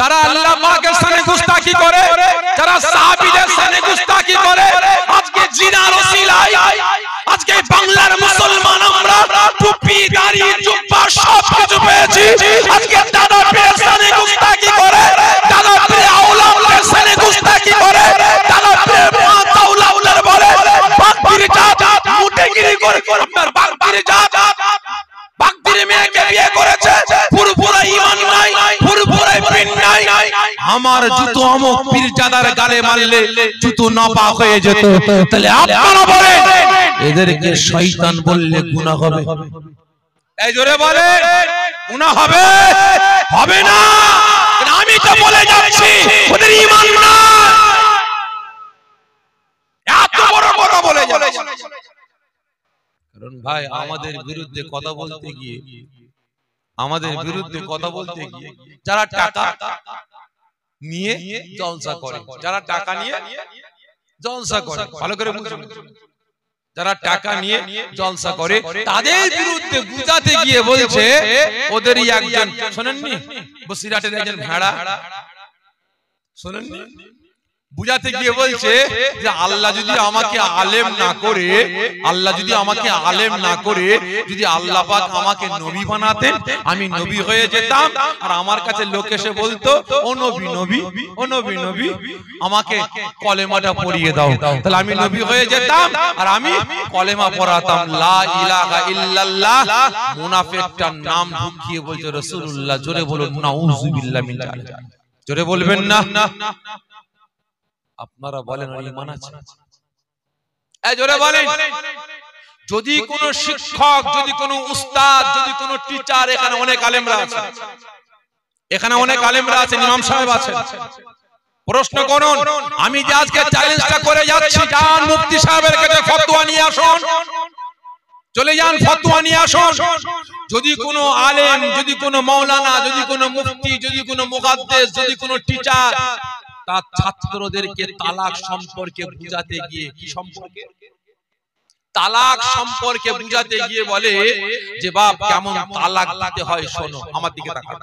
যারা আল্লাহ পাকের সানে গুস্তাখি করে, যারা সাহাবীদের সানে গুস্তাখি করে, আজকে জিনার ওসিলায় আজকে বাংলার মুসলমান আমরা টুপি দাড়ি জুব্বা সব কিছু পেয়েছি। আজকে দাদা পীরের সানে গুস্তাখি করে, দাদা পীর আউলাদের সানে গুস্তাখি করে, দাদা পীর মা দাউলাউলার বলে বাগদির জাত মুটেগিরি করে, আপনার বাগদির জাত বাগদির মেয়েকে বিয়ে করেছে, পুরোপুরা ঈমান নাই, পুরোপুরা বিন নাই। আমার জুতো অমুক পীরজাদার গালে মারলে জুতো নাপাক হয়ে যেত। তাহলে আপনারা বলেন এদেরকে শয়তান বললে গুনাহ হবে? এই জোরে বলে গুনাহ হবে? হবে না। আমি তো বলে যাচ্ছি ওদের ঈমান না, এত বড় বড় বলে যাচ্ছে। কারণ ভাই আমাদের বিরুদ্ধে কথা বলতে গিয়ে, আমাদের বিরুদ্ধে কথা বলতে গিয়ে যারা টাকা নিয়ে জলসা করে, যারা টাকা নিয়ে জলসা করে, ভালো করে বুঝুন, যারা টাকা নিয়ে জলসা করে তাদের বিরুদ্ধে বুঝাতে গিয়ে বলছে ওদেরই একজন, শোনেননি বসিরহাটের একজন ভেড়া, শোনেননি, বুঝাতে গিয়ে বলছে যে আল্লাহ যদি আমাকে আলেম না করে, আল্লাহ যদি আমাকে আলেম না করে, যদি আল্লাহ পাক আমাকে নবী বানাতেন আমি নবী হয়ে যেতাম। আর আমার কাছে লোক এসে বলতো ও নবী নবী, ও নবী নবী, আমাকে কলেমাটা পড়িয়ে দাও, তাহলে আমি নবী হয়ে যেতাম আর আমি কলেমা পড়াতাম লা ইলাহা ইল্লাল্লাহ। মুনাফিকটার নাম ঢুকিয়ে বলছে রাসূলুল্লাহ। জোরে বলুন নাউযুবিল্লাহ মিন যালিক। জোরে বলবেন না? আপনারা বলেন ঈমান আছে? এই জোরে বলেন। যদি কোন শিক্ষক, যদি কোন উস্তাদ, যদি কোন টিচার, এখানে অনেক আলেমরা আছে, এখানে অনেক আলেমরা আছেন, ইমাম সাহেব আছেন, প্রশ্ন করুন। আমি যে আজকে চ্যালেঞ্জটা করে যাচ্ছি, যান মুফতি সাহেবের কাছে ফতোয়া নিয়ে আসুন, চলে যান ফতোয়া নিয়ে আসুন। যদি কোন আলেম, যদি কোন মাওলানা, যদি কোন মুফতি, যদি কোন মুহাদ্দিস, যদি কোন টিচার তার ছাত্রদেরকে তালাক সম্পর্কে বুঝাতে গিয়ে, কি সম্পর্কে? তালাক সম্পর্কে বুঝাতে গিয়ে বলে যে বাপ কেমন তালাক দিতে হয় শোনো, আমার দিকে তাকাও,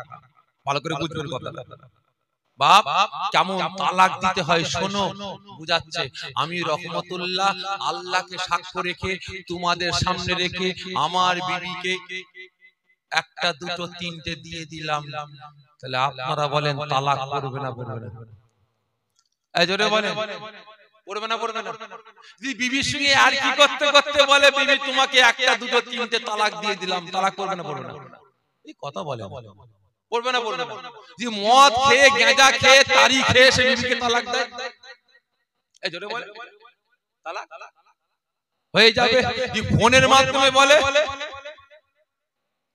ভালো করে বুঝবেন কথাটা। বাপ কেমন তালাক দিতে হয় শোনো, বুঝাচ্ছে। আমি রহমতুল্লাহ আল্লাহকে সাক্ষ্য রেখে তোমাদের সামনে রেখে আমার বিবিকে একটা দুটো তিনটে দিয়ে দিলাম, তাহলে আপনারা বলেন তালাক করবে না করবে না? এই জোরে বলেন পড়বে না পড়বে না? যদি বিবির সঙ্গে আর কি করতে করতে বলে বিবি তোমাকে একটা দুটো তিনটে তালাক দিয়ে দিলাম, তালাক করবে না পড়বে না? এই কথা বলে পড়বে না পড়বে না? যদি মদ খেয়ে গাঁজা খেয়ে তারি খেয়ে সে বিবিকে তালাক দেয়, এই জোরে বলে তালাক হয়ে যাবে। যদি ফোনের মাধ্যমে বলে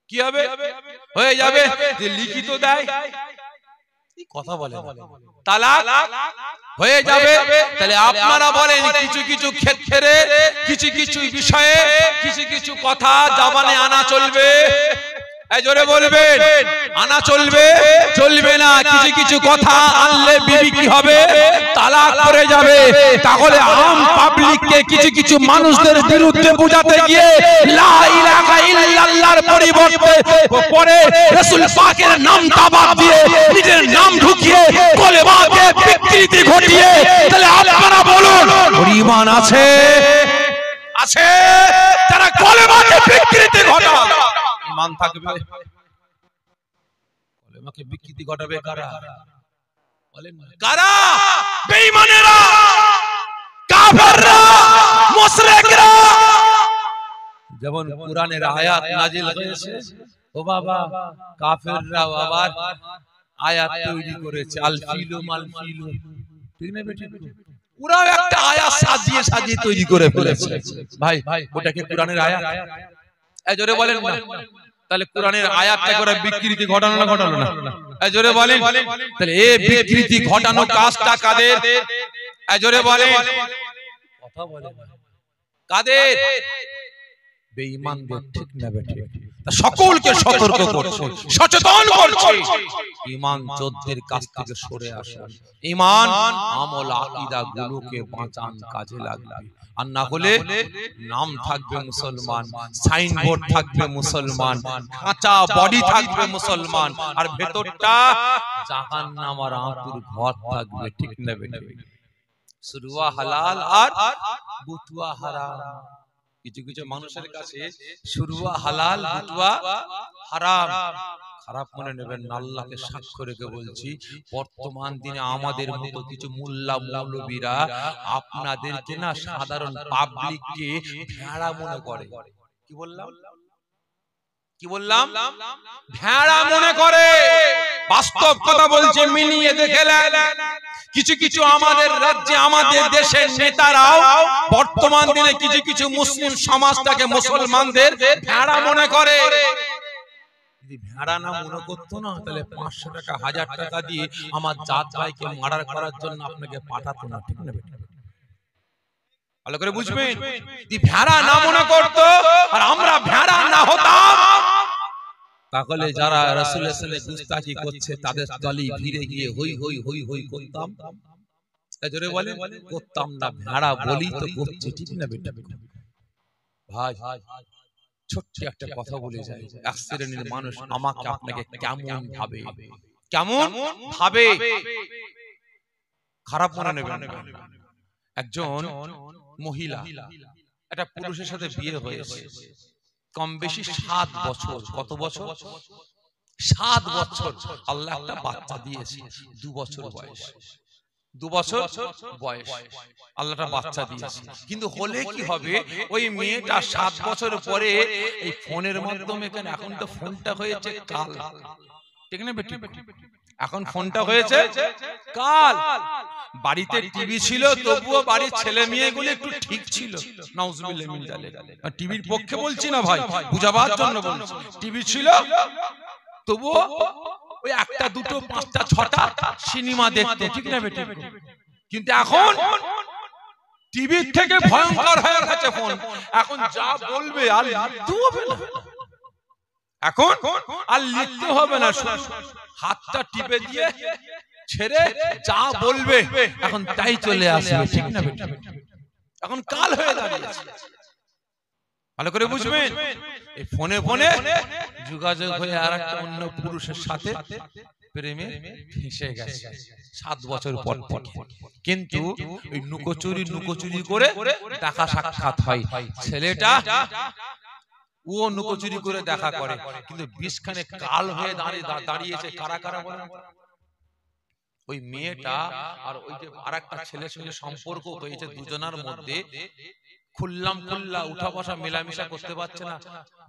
কি হবে? হয়ে যাবে। যে লিখিত দেয়, কথা বলে তালাক হয়ে যাবে। তাহলে আপনারা বলেন কিছু কিছু ক্ষেত্রে, কিছু কিছু বিষয়ে, কিছু কিছু কথা জবানে আনা চলবে? এই জোরে বলবেন আনা চলবে? চলবে না। কিছু কিছু কথা আনলে বিবি কি হবে? তালাক করে যাবে। তাহলে আম পাবলিককে কিছু কিছু মানুষদের বিরুদ্ধে বুঝাতে গিয়ে লা ইলাহা ইল্লাল্লাহর পরিবর্তে পরে রাসূল পাকের নামটা বাদ দিয়ে নিজের নাম ঢুকিয়ে কলেমাকে বিকৃতি ঘটিয়ে, তাহলে আপনারা বলুন ঈমান আছে? আছে? যারা কলেমাকে বিকৃতি ঘটায় ঈমান থাকবে? কলেমাকে বিকৃতি ঘটাবে কারা? বলেন কারা? বেঈমানেরা, কাফেররা, মুশরিকরা। যেমন কুরআনের আয়াত নাজিল হয়েছে, ও বাবা কাফেররা আবার আয়াত তৈরি করেছে, আল ফিলু মাল ফিলু, ঠিক না বেটি? ওরাও একটা আয়াত সাজিয়ে সাজিয়ে তৈরি করে ফেলেছে। ভাই ওটা কি কুরআনের আয়াত? এই জোরে বলেন না। তাহলে কোরআনের আয়াতটা করে বিকৃতি ঘটানো না ঘটানো না? এই জোরে বলেন। তাহলে এই বিকৃতি ঘটানো কাজটা কাদের? এই জোরে বলেন, কথা বলেন কাদের? বেঈমানদের, ঠিক না বেটি? সকলকে সতর্ক করছে, সচেতন করছে ঈমান যোদ্ধাদের কাছ থেকে সরে আসুন। ঈমান আমল আকীদা গুলোকে বাঁচান, কাজে লাগবে। আর না হলে নাম থাকবে মুসলমান, সাইনবোর্ড থাকবে মুসলমান, কাঁচা বডি থাকবে মুসলমান, আর ভেতরটা জাহান্নাম আর আঁতুর ঘর থাকবে। ঠিক না বেঠিক? শুরুয়া হালাল আর বুতুয়া হারাম। কিছু কিছু মানুষের কাছে শুরুয়া হালাল, বুতুয়া হারাম। খারাপ মনে নেবেন না, আল্লাহকে সাক্ষ্য রেখে বলছি, বর্তমান দিনে আমাদের মতো কিছু মোল্লা মৌলবীরা আপনাদেরকে না সাধারণ পাবলিককে ভেড়া মনে করে। কি বললাম? কি বললাম? ভেড়া মনে করে। বাস্তব কথা বলছে, মিলিয়ে দেখেলেন কিছু কিছু আমাদের রাজ্যে, আমাদের দেশের নেতারাও বর্তমান দিনে কিছু কিছু মুসলিম সমাজটাকে, মুসলমানদের ভেড়া মনে করে। যদি ভেড়া না মনে করতো না, তাহলে 500 টাকা 1000 টাকা দিয়ে আমার জাত ভাইকে মার্ডার করার জন্য আপনাকে পাঠাতো না। ঠিক না? ভালো করে বুঝবেন, যদি ভেড়া না মনে করতো আর আমরা ভেড়া না হতাম, তাহলে যারা রাসূলের সাথে গুস্তাখি করছে তাদের দলে ভিড়ে গিয়ে হই হই হই হই করতাম? জোরে বলে করতাম না। ভেড়া বলি তো করছে। ঠিক না বেটা? ভাই ছোট্ট একটা কথা বলে যায়, এক শ্রেণীর মানুষ আমাকে আপনাকে কেমন ভাবে, কেমন ভাবে, খারাপ মনে নেবেন না। একজন মহিলা একটা পুরুষের সাথে বিয়ে হয়েছে, কম বেশি 7 বছর। কত বছর? 7 বছর। আল্লাহ একটা বাচ্চা দিয়েছে, 2 বছর বয়স। 2 বছর বয়স আল্লাহটা বাচ্চা দিয়েছে। কিন্তু হলে কি হবে, ওই মেয়েটা 7 বছর পরে এই ফোনের মাধ্যমে, কেন এখন তো ফোনটা হয়েছে কাল, ঠিক না বেটি? এখন ফোনটা হয়েছে কাল। বাড়িতে টিভি ছিল, তবুও বাড়ির ছেলে মেয়েগুলো একটু ঠিক ছিল। নাউজুবিল্লাহ মিন যালিক। টিভির পক্ষে বলছি না ভাই, বুঝাবার জন্য বলছি। টিভি ছিল, তবুও ওই একটা দুটো 5টা 6টা সিনেমা দেখতো। ঠিক না বেটি? কিন্তু এখন টিভির থেকে ভয়ঙ্কর হয়ে গেছে ফোন। এখন যা বলবে আর লিখতে হবে না। এখন আর লিখতে হবে না, হাতটা টিপে দিয়ে ছেড়ে যা বলবে এখন তাই চলে আসবে। ঠিক না বেটি? এখন কাল হয়ে দাঁড়িয়েছে। ভালো করে বুঝবেন, এই ফোনে ফোনে যোগাযোগ হয়ে আর একটা অন্য পুরুষের সাথে প্রেমে ফেঁসে গেছে 7 বছর পর পর। কিন্তু ওই নুকোচুরি করে দেখা সাক্ষাৎ হয়। ছেলেটা ও নুকোচুরি করে দেখা করে, কিন্তু 20 খানে কাল হয়ে দাঁড়িয়েছে। কারা কারা বলেন? ওই মেয়েটা আর ওই যে আরেকটা ছেলের সঙ্গে সম্পর্ক হয়েছে, দুজনের মধ্যে খুল্লা উঠা বসা মেলামেশা করতে পারছে না,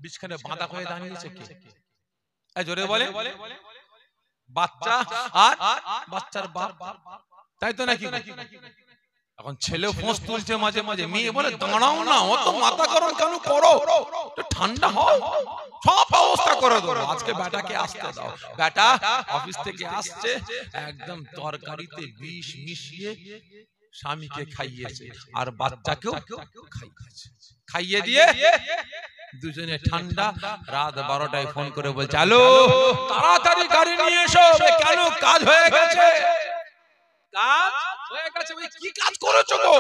20 খানে বাঁধা হয়ে দাঁড়িয়েছে। কে? জোরে বলে বাচ্চা আর বাচ্চার বাপ, তাই তো নাকি? এখন ছেলে ফোঁস তুলছে মাঝে মাঝে, মেয়ে বলে দাঁড়াও না, অত মাথা গরম কেন করো, ঠান্ডা হও, সব ব্যবস্থা করে দেবো। আজকে বেটাকে আসতে দাও। বেটা অফিস থেকে আসছে, একদম তরকারিতে বিষ মিশিয়ে স্বামীকে খাইয়েছে আর বাচ্চাকেও খাইয়েছে। খাইয়ে দিয়ে দুজনে ঠান্ডা। রাত 12টায় ফোন করে বলছে, হ্যালো, তাড়াতাড়ি গাড়ি নিয়ে এসো। কেন? কাজ হয়ে গেছে। কাজ হয়ে গেছে? কি কাজ করেছো গো?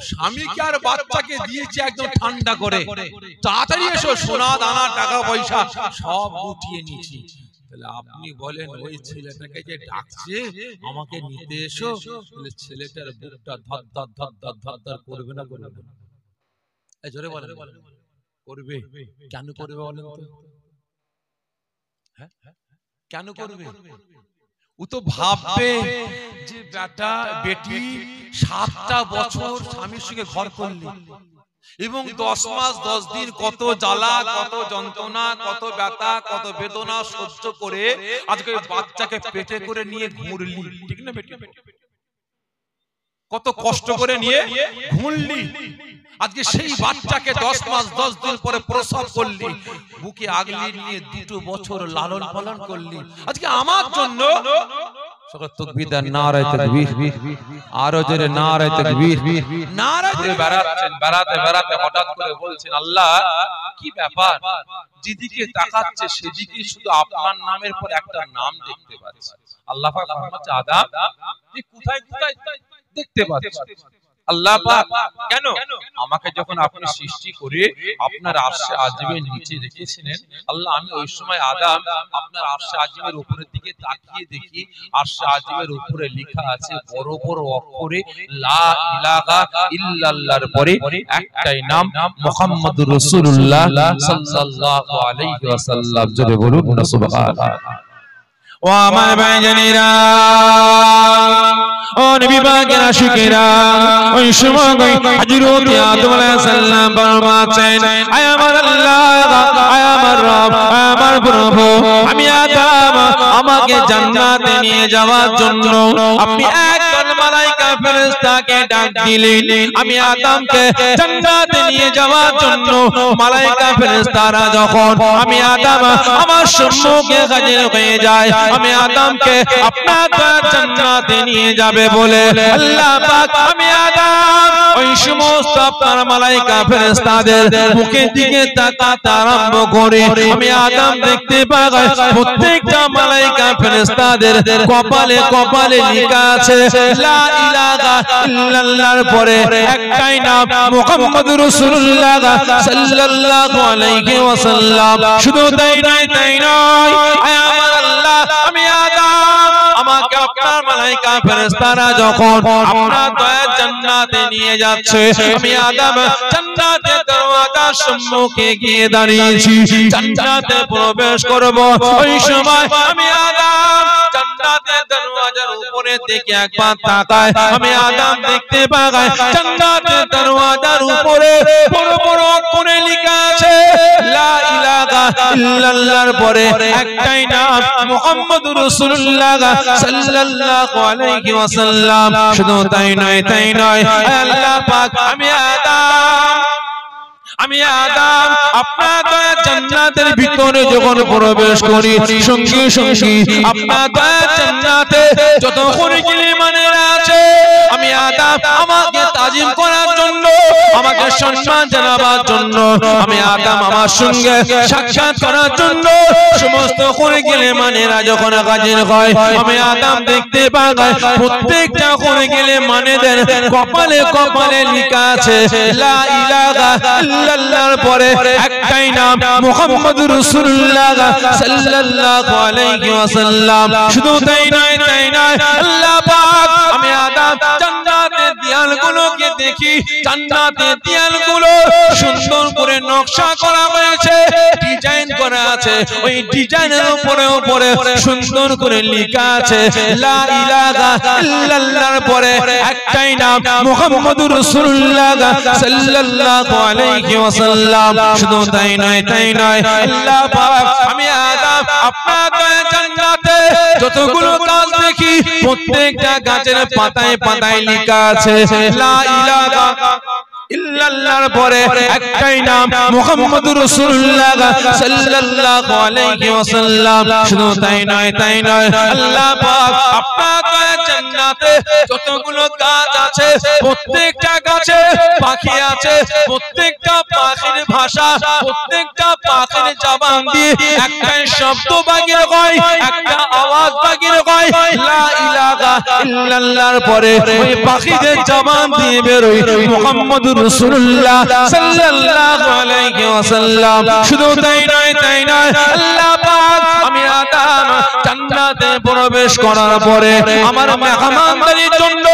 স্বামীকে আর বাচ্চাকে দিয়েছে একদম ঠান্ডা করে, তাড়াতাড়ি এসো, সোনা দানা টাকা পয়সা সব উঠিয়ে নিয়েছি। তাহলে আপনি বলেন, ওই ছেলেটাকে যে ডাকছে আমাকে নিতে এসো, তাহলে ছেলেটার বুকটা ধর ধর ধর ধর ধর ধর করবে না? করবে না? জোরে বলেন। করবে। কেন করবে বলেন তো? হ্যাঁ, কেন করবে? ও তো ভাববে যে বেটা বেটি 7টা বছর স্বামীর সঙ্গে ঘর করলি এবং 10 মাস 10 দিন কত জ্বালা, কত যন্ত্রণা, কত ব্যথা, কত বেদনা সহ্য করে আজকে বাচ্চাকে পেটে করে নিয়ে ঘুরলি। ঠিক না বেটি? কত কষ্ট করে নিয়ে ঘুরলি। আজকে সেই বাচ্চাকে 10 মাস 10 দিন পরে প্রসব করলি, বুকে আগলি নিয়ে 2 বছর লালন পালন করলি। আজকে আমার জন্য তাকবীর, নারায়ে তাকবীর, আরো জোরে নারায়ে তাকবীর, নারায়ে বেড়াতে হঠাৎ করে বলছেন, আল্লাহ কি ব্যাপার, যেদিকে তাকাচ্ছে সেদিকে শুধু আপনার নামের পর একটা নাম দেখতে পাচ্ছি। আল্লাহ পাক ফরমাচ্ছে, আদম, তুই কোথায় কোথায় দেখতে পাচ্ছিস? আল্লাহ পাক কেন আমাকে যখন আপনি সৃষ্টি করে আপনার আরশে আজিমের নিচে রেখেছিলেন আল্লাহ, আমি ওই সময় আদম আপনার আরশে আজিমের উপরের দিকে তাকিয়ে দেখি আরশে আজিমের উপরে লেখা আছে বড় বড় অক্ষরে লা ইলাহা ইল্লাল্লাহর পরে একটাই নাম মুহাম্মদুর রাসূলুল্লাহ সাল্লাল্লাহু আলাইহি ওয়াসাল্লাম। জোরে বলুন না সুবহানাল্লাহ। ও আমার ভাইজানেরা, ও নবী পাকের আশিকেরা, ওই সময় হযরত আদম আলাইহিস সালাম ফরমাচ্ছেন, আয় আমার আল্লাহ, আয় আমার রব, আয় আমার প্রভু, আমি আদম আমাকে জান্নাতে নিয়ে যাওয়ার জন্য আপনি একদল মালায়েকা ফেরেশতাকে ডাক দিলেন। আমি আদমকে জান্নাতে নিয়ে যাওয়ার জন্য মালায়েকা ফেরেশতারা যখন আমি আদম আমার সম্মুখে হাজির হয়ে যায়, আমি আদমকে আপনার জান্নাতে নিয়ে যাবে বলে আল্লাহ পাক আমি আদম ওই সমস্ত আপনার মালায়েকা ফেরেশতাদের মুখের দিকে তাকাতে আরম্ভ করে আমি আদম দেখতে পাই প্রত্যেকটা মালায়েকা ফেরেশতাদের কপালে কপালে লেখা আছে লা ইলাহা ইল্লাল্লাহর পরে একটাই নাম মুহাম্মদুর রাসূলুল্লাহ সাল্লাল্লাহু আলাইহি ওয়াসাল্লাম। শুধু তাই নয়, তাই নয়, আয় আমার আল্লাহ, আমি আদম আমাকে আপনার মালায়েকা ফেরেশতারা যখন আপনার দয়ার জান্নাতে নিয়ে যাচ্ছে, আমি আদম জান্নাতের দরওয়াজার সম্মুখে গিয়ে দাঁড়িয়েছি, জান্নাতে প্রবেশ করব। ওই সময় আমি আদম জান্নাতের দরওয়াজার উপরে থেকে একবার তাকাই, আমি আদম দেখতে পাই জান্নাতের দরওয়াজার উপরে বড় বড় অক্ষরে লেখা আছে লা ইলাহা ইল্লাল্লাহর পরে একটাই নাম মুহাম্মদুর রাসূলুল্লাহ সাল্লাল্লাহু আলাইহি ওয়াসাল্লাম। শুধু তাই নয়, তাই নয়, আল্লাহ পাক আমি আদম আপনার দয়ার জান্নাতের ভিতরে যখন প্রবেশ করি, সঙ্গে সঙ্গে আপনার দয়ার জান্নাতে যত খরিকিলি মানেরা আছে আমি আদম আমাকে তাজিম করার জন্য, আমাকে সম্মান জানাবার জন্য, আমি আদম আমার সঙ্গে সাক্ষাৎ করার জন্য সমস্ত খরিকিলি মানেরা যখন হাজির হয়, আমি আদম দেখতে পাই প্রত্যেকটা খরিকিলি মানেদের কপালে কপালে লেখা আছে লা ইলাহা ইল্লাল্লাহর পরে একটাই নাম মুহাম্মদুর রাসূলুল্লাহ সাল্লাল্লাহু আলাইহি ওয়াসাল্লাম। শুধু তাই নয়, তাই নয়, আল্লাহ পাক আমি আদম জান্নাতের দেয়ালগুলোকে দেখি, জান্নাতের দেয়ালগুলো সুন্দর করে নকশা করা হয়েছে, ডিজাইন করা আছে, ওই ডিজাইনের উপরে উপরে সুন্দর করে লেখা আছে লা ইলাহা ইল্লাল্লাহর পরে একটাই নাম মুহাম্মদুর রাসূলুল্লাহ সাল্লাল্লাহু আলাইহি ওয়াসাল্লাম। শুধু তাই নয়, তাই নয়, আল্লাহ পাক আমি আদম আপনার দয়ার জান্নাতে যতগুলো গাছ দেখি প্রত্যেকটা গাছের পাতায় পাতায় লেখা আছে লা ইলাহা ইল্লাল্লাহর পরে একটাই নাম মুহাম্মদুর রাসূলুল্লাহ সাল্লাল্লাহু আলাইহি ওয়াসাল্লাম। শুধু তাই নয়, তাই নয়, আল্লাহ পাক আপনার দয়ার জান্নাতে যতগুলো গাছ আছে প্রত্যেকটা গাছে পাখি আছে, প্রত্যেকটা পাখির ভাষা, প্রত্যেকটা পাখির জবান দিয়ে একটাই শব্দ বাগির হয়, একটা আওয়াজ বাগির হয় লা ইলাহা ইল্লাল্লাহর পরে ওই পাখিদের জবান দিয়ে বেরোয় মুহাম্মদুর রাসূলুল্লাহ সাল্লাল্লাহু আলাইহি ওয়াসাল্লাম। শুধু তাই নয়, তাই নয়, আল্লাহ পাক আমি আদম জান্নাতে প্রবেশ করার পরে আমার মেহমানদারির জন্য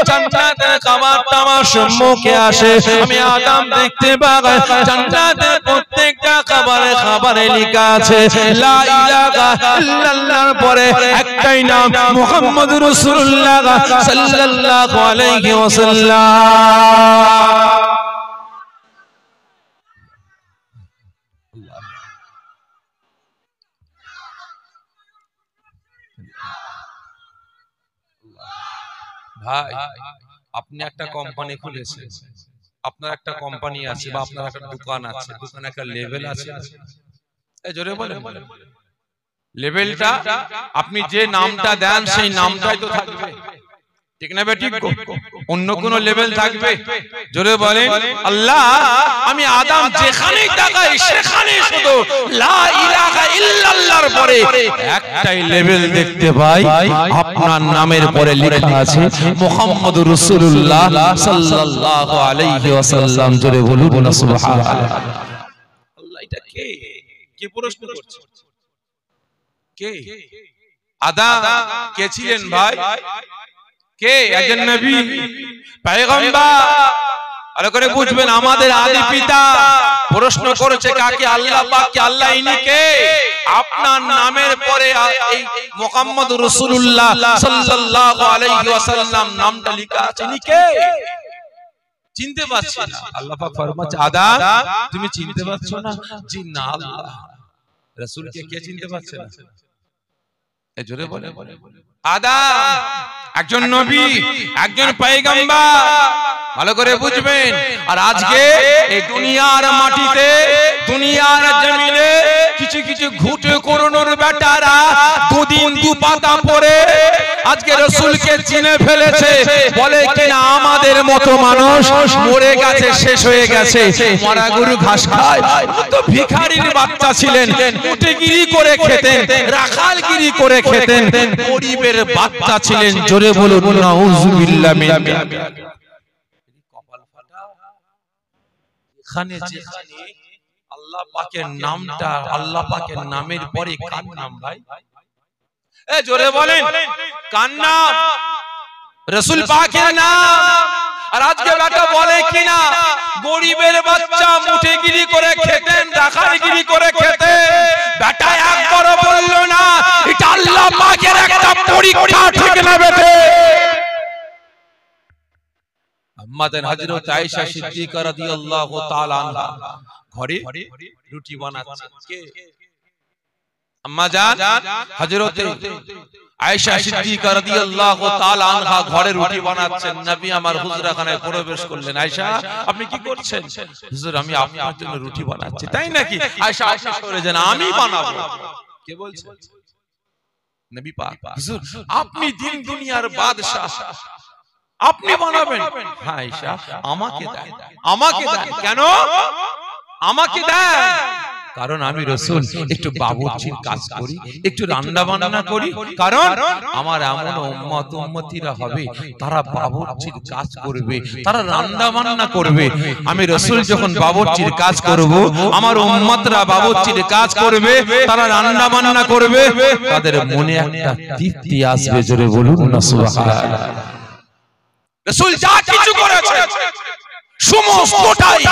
জান্নাতের খাবারটা আমার সম্মুখে আসে, আমি আদম দেখতে পাই জান্নাতের প্রত্যেকটা খাবারে খাবারে লেখা আছে লা ইলাহা ইল্লাল্লাহর পরে একটাই নাম মুহাম্মদুর রাসূলুল্লাহ সাল্লাল্লাহু আলাইহি ওয়াসাল্লাম। ভাই আপনি একটা কোম্পানি খুলেছেন, আপনার একটা কোম্পানি আছে বা আপনার একটা দোকান আছে, দোকানে একটা লেভেল আছে, এই জোরে বলেন লেভেলটা আপনি যে নামটা দেন সেই নামটাই তো থাকবে, ঠিক না? ঠিক অন্য কোন লেভেল থাকবে? জোরে বলেন আল্লাহ, আমি আদম যেখানেই তাকাই সেখানেই শুধু লা ইলাহা ইল্লাল্লাহর পরে একটাই লেভেল দেখতে পাই, আপনার নামের পরে লেখা আছে মুহাম্মদুর রাসূলুল্লাহ সাল্লাল্লাহু আলাইহি ওয়াসাল্লাম। জোরে বলুন সুবহানাল্লাহ। আল্লাহ এটা কে? কে প্রশ্ন করছে? কে? আদম কে ছিলেন ভাই? কে? একজন নবী, পয়গম্বর। ভালো করে বুঝবেন, আমাদের আদি পিতা প্রশ্ন করেছে কাকে? আল্লাহ পাককে। আল্লাহ ইনি কে? আপনার নামের পরে এই মুহাম্মদুর রাসূলুল্লাহ সাল্লাল্লাহু আলাইহি ওয়াসাল্লাম নামটা লেখা আছে। ইনি কে? চিনতে পারছি না। আল্লাহ পাক ফরমাচ্ছে আদম তুমি চিনতে পারছো না? জি না আল্লাহ। রাসূলকে কে চিনতে পারছে না? এই জোরে বলে আদম একজন নবী, একজন পয়গম্বর। ভালো করে বুঝবেন। আর আজকে এই দুনিয়ার মাটিতে, দুনিয়ার জমিনে কিছু কিছু ঘুটে করোনোর বেটারা দুদিন দু পাতা পরে আজকে রাসূলকে চিনে ফেলেছে। বলে কিনা আমাদের মতো মানুষ মরে গেছে, শেষ হয়ে গেছে, মরা গরু ঘাস খায়। তো ভিখারির বাচ্চা ছিলেন, মুটেগিরি করে খেতেন, রাখালগিরি করে খেতেন, গরিবের বাচ্চা ছিলেন। জোরে বলুন নাউযুবিল্লাহ মিন যালিক। এখানে যেখানে আল্লাহ পাকের নামটা, আল্লাহ পাকের নামের পরে কার নাম ভাই? এ জোরে বলেন কার নাম? রাসূল পাকের নাম। আর আজকে বেটা বলে কিনা গরিবের বাচ্চা মুঠেগিরি করে খেতেন, রাখালগিরি করে খেতেন। বেটা একবারও বলল না এটা আল্লাহ পাকের একটা পরীক্ষা, ঠিক না বেটে? আম্মাজান হযরত আয়েশা সিদ্দিকা রাদিয়াল্লাহু তাআলা আনহা ঘরে রুটি বানাচ্ছেন। কে? আম্মাজান হযরত আয়েশা সিদ্দিকা রাদিয়াল্লাহু তাআলা আনহা ঘরে রুটি বানাচ্ছেন। নবী আমার হুজরাখানায় প্রবেশ করলেন। আয়েশা আপনি কি করছেন? হুজুর আমি আপনার জন্য রুটি বানাচ্ছি। তাই নাকি? আয়েশা আয়েশা সরে যান, আমি বানাবো। কে বলছে? নবী পাক। হুজুর আপনি দিন দুনিয়ার বাদশা, আপনি বানাবেন? হ্যাঁ আয়েশা আমাকে দেন, আমাকে দেন। কেন আমাকে দেন? কারণ আমি রাসূল একটু বাবুর্চির কাজ করি, একটু রান্না বান্না করি। কারণ আমার এমন উম্মত উম্মতিরা হবে তারা বাবুর্চির কাজ করবে, তারা রান্না বান্না করবে। আমি রাসূল যখন বাবুর্চির কাজ করব, আমার উম্মতরা বাবুর্চির কাজ করবে, তারা রান্না বান্না করবে, তাদের মনে একটা তৃপ্তি আসবে। জোরে বলুন না সুবহানাল্লাহ। রাসূল যা কিছু করেছে সমস্তটাই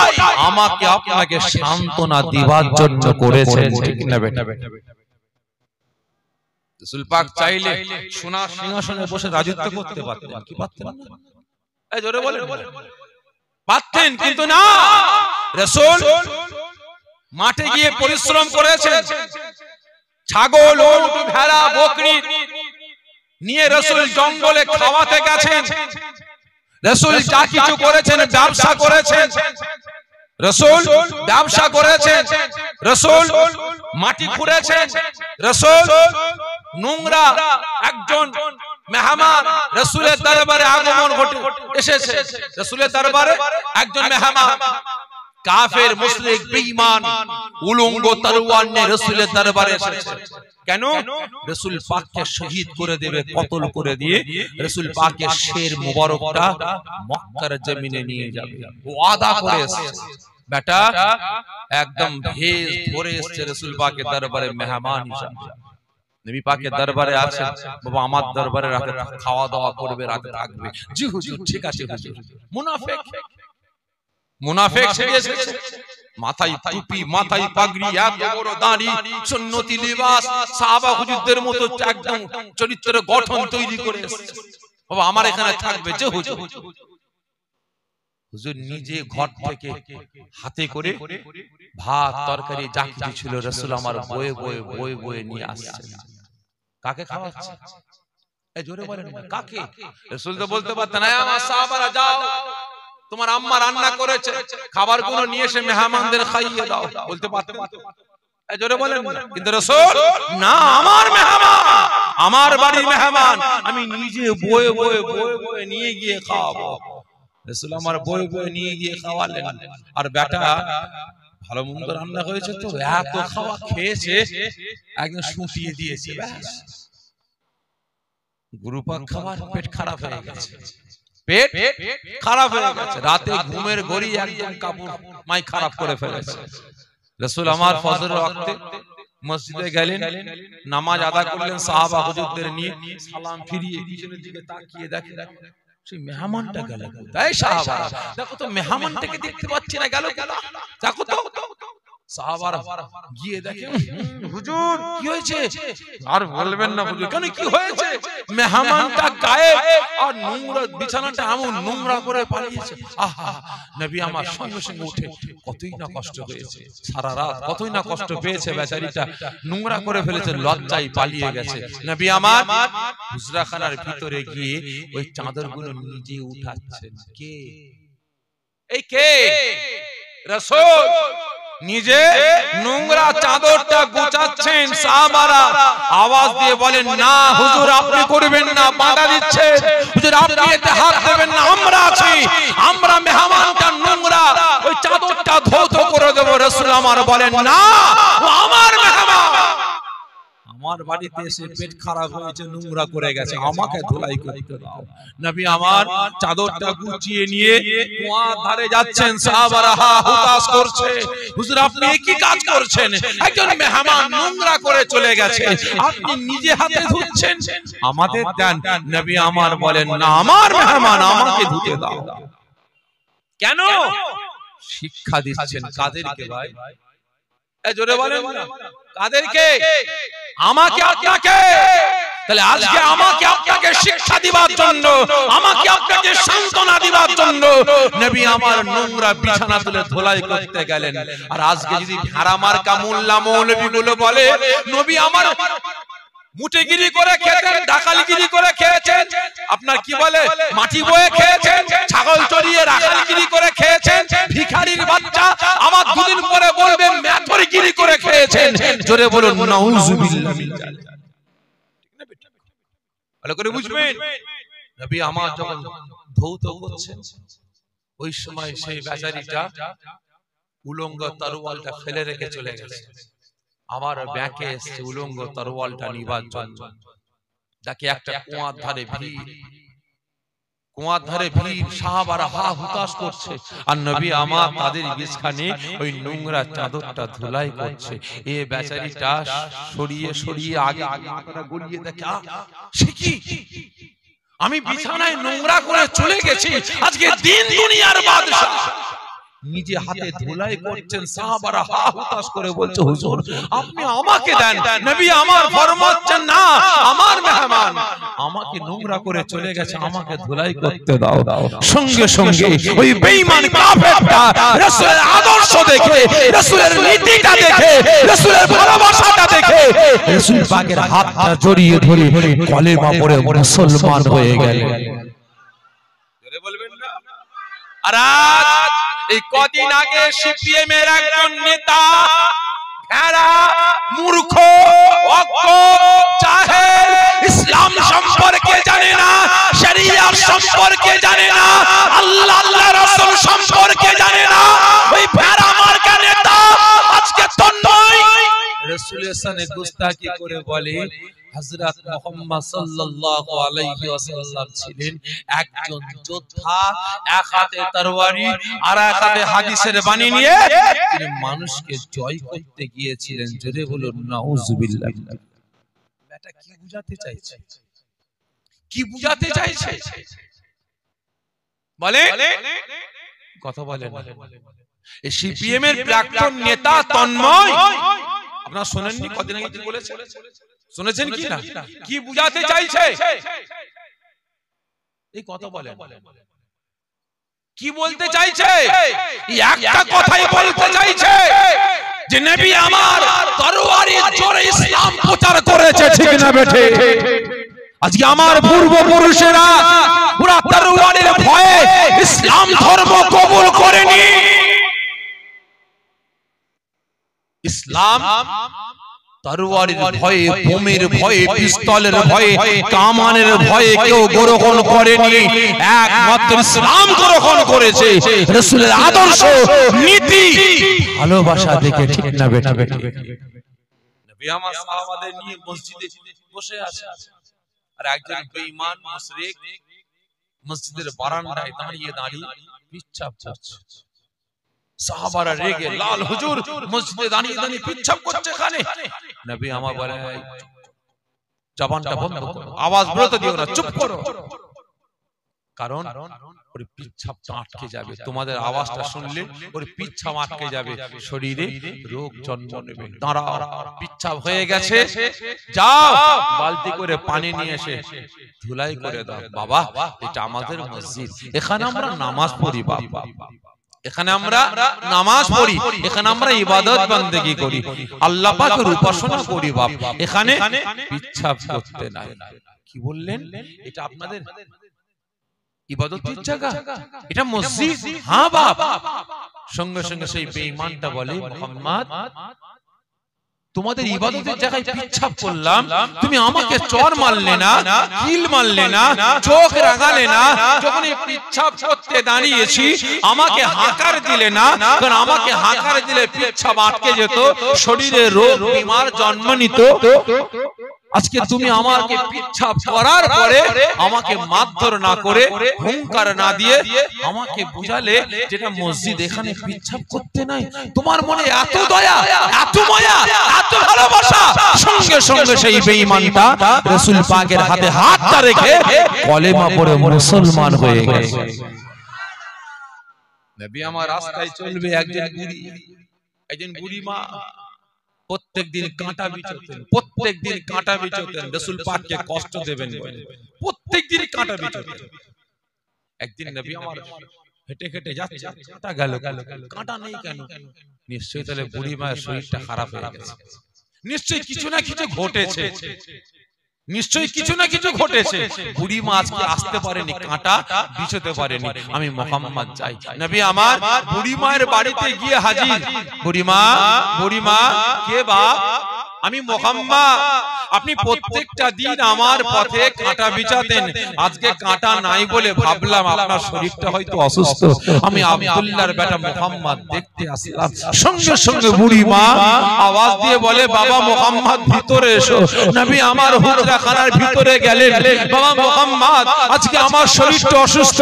আমাকে আপনাকে সান্ত্বনা দিবার জন্য করেছেন, ঠিক না বেটা? রাসূল পাক চাইলে সোনার সিংহাসনে বসে রাজত্ব করতে পারতেন, কি পারতেন না? এই জোরে বলেন পারতেন, কিন্তু না। রাসূল মাঠে গিয়ে পরিশ্রম করেছেন। ছাগল, উট, ভেড়া, বকরি নিয়ে রাসূল জঙ্গলে খাওয়াতে গেছেন। রাসূল যা কিছু করেছেন, ব্যবসা করেছেন, রাসূল ব্যবসা করেছেন, রাসূল মাটি খুঁড়েছেন, রাসূল নোংরা একজন মেহমান রাসূলের দরবারে আগমন এসেছে। রাসূলের দরবারে একজন মেহমান কাফের, মুশরিক, বেঈমান, উলঙ্গ তরোয়ার নিয়ে রাসূলের দরবারে এসেছে। কেন? রাসূল পাককে শহীদ করে দেবে, কতল করে দিয়ে রাসূল পাকের শের মুবারকটা মক্কার জমিনে নিয়ে যাবে। ওয়াদা করে এসেছে। বেটা একদম ভেজ ধরে এসেছে রাসূল পাকের দরবারে মেহমান হিসেবে। নবী পাকের দরবারে আছে, বাবা আমার দরবারে রাতে খাওয়া দাওয়া করবে, রাতে থাকবে। জি হুজুর ঠিক আছে হুজুর। মুনাফিক, মুনাফিক সেজে এসেছে। মাথায় টুপি, মাথায় পাগড়ি, এত বড় দাড়ি, সুন্নতি লিবাস, সাহাবা হুজুরদের মতো একদম চরিত্রের গঠন তৈরি করে এসেছে। বাবা আমার এখানে থাকবে। যে হুজুর, হুজুর নিজে ঘর থেকে হাতে করে ভাত তরকারি যা কিছু ছিল রাসূল আমার বয়ে বয়ে বয়ে বয়ে নিয়ে আসছেন। কাকে খাওয়াচ্ছে? এই জোরে বলেন না কাকে? রাসূল তো বলতে পারতেন আমার সাহাবারা যাও, তোমার আম্মা রান্না করেছে, খাবারগুলো নিয়ে এসে মেহমানদের খাইয়ে দাও, বলতে পারতেন। এই জোরে বলেন না। কিন্তু রাসূল না, আমার মেহমান, আমার বাড়ির মেহমান, আমি নিজে বয়ে বয়ে বয়ে বয়ে নিয়ে গিয়ে খাওয়াবো। রাসূল আমার বই বই নিয়ে গিয়ে খাওয়ালেন। আর বেটা ভালো মন্দ রান্না হয়েছে তো এত খাওয়া খেয়েছে একদম শুটিয়ে দিয়েছে, ব্যাস গুরুপাক খাবার পেট খারাপ হয়ে গেছে, পেট খারাপ হয়ে গেছে, রাতে ঘুমের গড়ি একদম কাপড় মাই খারাপ করে ফেলেছে। রাসূল আমার ফজরের ওয়াক্তে মসজিদে গেলেন, নামাজ আদায় করলেন সাহাবা হুজুরদের নিয়ে, সালাম ফিরিয়ে পিছনের দিকে তাকিয়ে দেখেন সেই মেহমানটা গেল কোথায়। সাহাবারা দেখো তো মেহমানটাকে দেখতে পাচ্ছি না, গেল কোথায়, দেখো তো। সাহাবারা গিয়ে দেখেন হুজুর কি হয়েছে, আর বলবেন না হুজুর কেন কি হয়েছে, মেহমানটা গায়েব আর নোংরা বিছানাটা এমন নোংরা করে পালিয়েছে। আহা নবী আমার সঙ্গে সঙ্গে উঠে কতই না কষ্ট হয়েছে, সারা রাত কতই না কষ্ট পেয়েছে বেচারিটা, নোংরা করে ফেলেছে, লজ্জায় পালিয়ে গেছে। নবী আমার হুজরাখানার ভিতরে গিয়ে ওই চাদরগুলো নিজে উঠাচ্ছেন। কে এই কে? রাসূল নিজে নোংরা চাদরটা গোছাচ্ছেন। সাহাবারা আওয়াজ দিয়ে বলেন না হুজুর আপনি করবেন না, বাধা দিচ্ছেন, হুজুর আপনি এতে হাত দেবেন না, আমরা আছি, আমরা মেহমানটা নোংরা ওই চাদরটা ধৌত করে দেব। রাসূল আমার বলেন না, ও আমার মেহমান, আমার বাড়িতে এসে পেট খারাপ হয়েছে, নোংরা করে গেছে, আমাকে ধুলাই করতে দাও। নবী আমার চাদরটা গুছিয়ে নিয়ে কুয়ার ধারে যাচ্ছেন। সাহাবারা হা হুতাশ করছে, হুজুর আপনি কি কাজ করছেন, একজন মেহমান নোংরা করে চলে গেছে, আপনি নিজে হাতে ধুচ্ছেন, আমাদের দেন। নবী আমার বলেন না, আমার মেহমান, আমাকে ধুতে দাও। কেন? শিক্ষা দিচ্ছেন কাদেরকে ভাই? জোরে বলেন কাদেরকে? আমাকে আপনাকে। তাহলে আজকে আমাকে আপনাকে শিক্ষা দিবার জন্য, আমাকে আপনাকে সান্ত্বনা দিবার জন্য নবী আমার নোংরা বিছানা তুলে ধুলাই করতে গেলেন। আর আজকে যদি ভেড়া মার্কা মোল্লা মৌলবী গুলো বলে নবী আমার মুটেগিরি করে খেয়েছেন, ডাকালগিরি করে খেয়েছেন, আপনার কি বলে মাটি বয়ে খেয়েছেন, ছাগল চড়িয়ে রাখালগিরি করে খেয়েছেন, ভিখারির বাচ্চা আমার দুদিন পরে বলবেন মেথরগিরি করে খেয়েছেন। জোরে বলুন নাউজুবিল্লাহ। ভালো করে বুঝবেন, নবী আমার যখন ধৌত করছেন ওই সময় সেই বেচারিটা উলঙ্গ তরোয়ালটা ফেলে রেখে চলে গেছে। আমার ব্যাকে এসে উলঙ্গ তরোয়ালটা নিবার জন্য। যাকে একটা কুয়ার ধারে ভিড়, কুয়ার ধারে ভিড়, সাহাবারা হা হুতাশ করছে, আর নবী আমার তাদের বিছানে ওই নোংরা চাদরটা ধুলাই করছে। এ বেচারিটা সরিয়ে সরিয়ে আগে আগে গলিয়ে দেখে, সে কি, আমি বিছানায় নোংরা করে চলে গেছি, আজকে দিন দুনিয়ার বাদশা নিজে হাতে ধুলাই করছেন। সাহাবারা হা হুতাশ করে বলছে হুজুর আপনি আমাকে দেন। নবী আমার ফরমাচ্ছেন না, আমার মেহমান, আমাকে নোংরা করে চলে গেছে, আমাকে ধুলাই করতে দাও। সঙ্গে সঙ্গে ওই বেঈমান কাফেরটা রাসূলের আদর্শ দেখে, রাসূলের নীতিটা দেখে, রাসূলের ভালোবাসাটা দেখে রাসূল পাকের হাতটা জড়িয়ে ধরে কলেমা পড়ে মুসলমান হয়ে গেলেন। জোরে বলবেন না? আর এই কদিন আগে সিপিএম এর একজন নেতা ভেড়া, মূর্খ, অজ্ঞ, জাহেল, ইসলাম সম্পর্কে জানে না, শরিয়ত সম্পর্কে জানে না, আল্লাহ আল্লাহ রাসূল সম্পর্কে জানে না, ওই ভেড়া মার্কা নেতা আজকে তন্ময় রাসূলের সানে গুস্তাখি করে বলে হযরত মুহাম্মদ সাল্লাল্লাহু আলাইহি ওয়াসাল্লাম ছিলেন একজন যোদ্ধা, এক হাতে তরবারি আর এক হাতে হাদিসের বাণী নিয়ে তিনি মানুষকে জয় করতে গিয়েছিলেন। জোরে বলুন নাউজুবিল্লাহ। এটা কি বুঝাতে চাইছে, কি বুঝাতে চাইছে বলে কথা বলেন। এই সিপিএম এর প্রাক্তন নেতা তন্ময়, আপনারা শুনেননি কদিন আগে কি বলেছে, শুনেছেন কি না, কি বুঝাতে চাইছে এই কথা বলেন, কি বলতে চাইছে? একটা কথাই বলতে চাইছে যে নবী আমার তরবারির জোরে ইসলাম প্রচার করেছে, ঠিক না বেঠে? আজকে আমার পূর্বপুরুষেরা পুরা তরবারির ভয়ে ইসলাম ধর্ম কবুল করেনি। ইসলাম তরবারির ভয়ে, বোমের ভয়ে, পিস্তলের ভয়ে, কামানের ভয়ে কেউ গ্রহণ করেনি, একমাত্র ইসলাম গ্রহণ করেছে। রাসূলের আদর্শ, নীতি, ভালোবাসা দেখে, ঠিক না বেটা? নবী আমার সাহাবাদের নিয়ে মসজিদে বসে আছে, আর একজন বেঈমান মুশরিক মসজিদের বারান্দায় দাঁড়িয়ে দাঁড়িয়ে পিচ্ছাপ করছে। সাহাবারা রেগে লাল, হুজুর মসজিদে দাঁড়িয়ে দাঁড়িয়ে পিচ্ছাপ করছে এখানে। নবী আমার বলে, জবানটা বন্ধ করো, আওয়াজ বেরোতে দিও না, চুপ করো, কারণ ওর পিচ্ছাপটা আটকে যাবে। তোমাদের আওয়াজটা শুনলে ওর পিচ্ছাপ আটকে যাবে, শরীরে রোগ জন্ম নেবে। দাঁড়াও, পিচ্ছাপ হয়ে গেছে, যাও বালতি করে পানি নিয়ে এসে ধুলাই করে দাও। বাবা, এটা আমাদের মসজিদ, এখানে আমরা নামাজ পড়ি, বাবা এখানে আমরা নামাজ পড়ি, এখানে আমরা ইবাদত বান্দেগি করি, আল্লাহ পাকের উপাসনা করি, বাপ এখানে পিচ্ছাপ করতে নাই। কি বললেন? এটা আপনাদের ইবাদতের জায়গা, এটা মসজিদ। হ্যাঁ বাপ। সঙ্গে সঙ্গে সেই বেঈমানটা বলে, মুহাম্মদ তোমাদের ইবাদতের জায়গায় পিচ্ছাপ করলাম, তুমি আমাকে চর মারলে না, কিল মারলে না, চোখ রাগালে না, যখন পিচ্ছাপ করতে দাঁড়িয়েছি আমাকে হাঁকার দিলে না, কারণ আমাকে হাঁকার দিলে পিচ্ছাপ আটকে যেত, শরীরে রোগ বিমার জন্ম নিত। আজকে তুমি আমাকে পিচ্ছাপ করার পরে আমাকে মারধর না করে, হুঙ্কার না দিয়ে আমাকে বুঝালে যেটা মসজিদ, এখানে পিচ্ছাপ করতে নাই। তোমার মনে এত দয়া, এত মায়া, এত ভালোবাসা। সঙ্গে সঙ্গে সেই বেঈমানটা রাসূল পাকের হাতে হাতটা রেখে কলেমা পড়ে মুসলমান হয়ে গেছে। নবী আমার রাস্তায় চলবে একজন বুড়ি মা, প্রত্যেকদিন কাঁটা বিছোতেন, প্রত্যেকদিন কাঁটা বিছোতেন, রাসূল পাককে কষ্ট দেবেন বলে প্রত্যেকদিন কাঁটা বিছোতেন। একদিন নবী আমার হেঁটে হেঁটে যাচ্ছে, কাঁটা গেল, কাঁটা নেই কেন? নিশ্চয়ই তাহলে বুড়ি মায়ের শরীরটা খারাপ হয়ে গেছে, নিশ্চয়ই কিছু না কিছু ঘটেছে, নিশ্চয়ই কিছু না কিছু ঘটেছে। বুড়ি মা আজকে আসতে পারেনি, কাঁটা বিছোতে পারেনি। আমি মুহাম্মদ যাই। নবী আমার বুড়ি মায়ের বাড়িতে গিয়ে হাজির। বুড়ি মা কে বাপ? আমি মুহাম্মদ। আপনি প্রত্যেকটা দিন আমার পথে কাঁটা বিছাতেন, আজকে কাঁটা নাই বলে ভাবলাম আপনার শরীরটা হয়তো অসুস্থ, আমি আব্দুল্লাহর বেটা মুহাম্মদ দেখতে আসলাম। সঙ্গে সঙ্গে বুড়ি মা আওয়াজ দিয়ে বলে, বাবা মুহাম্মদ ভিতরে এসো। নবী আমার হুজরাখানার ভিতরে গেলেন। বাবা মুহাম্মদ, আজকে আমার শরীরটা অসুস্থ,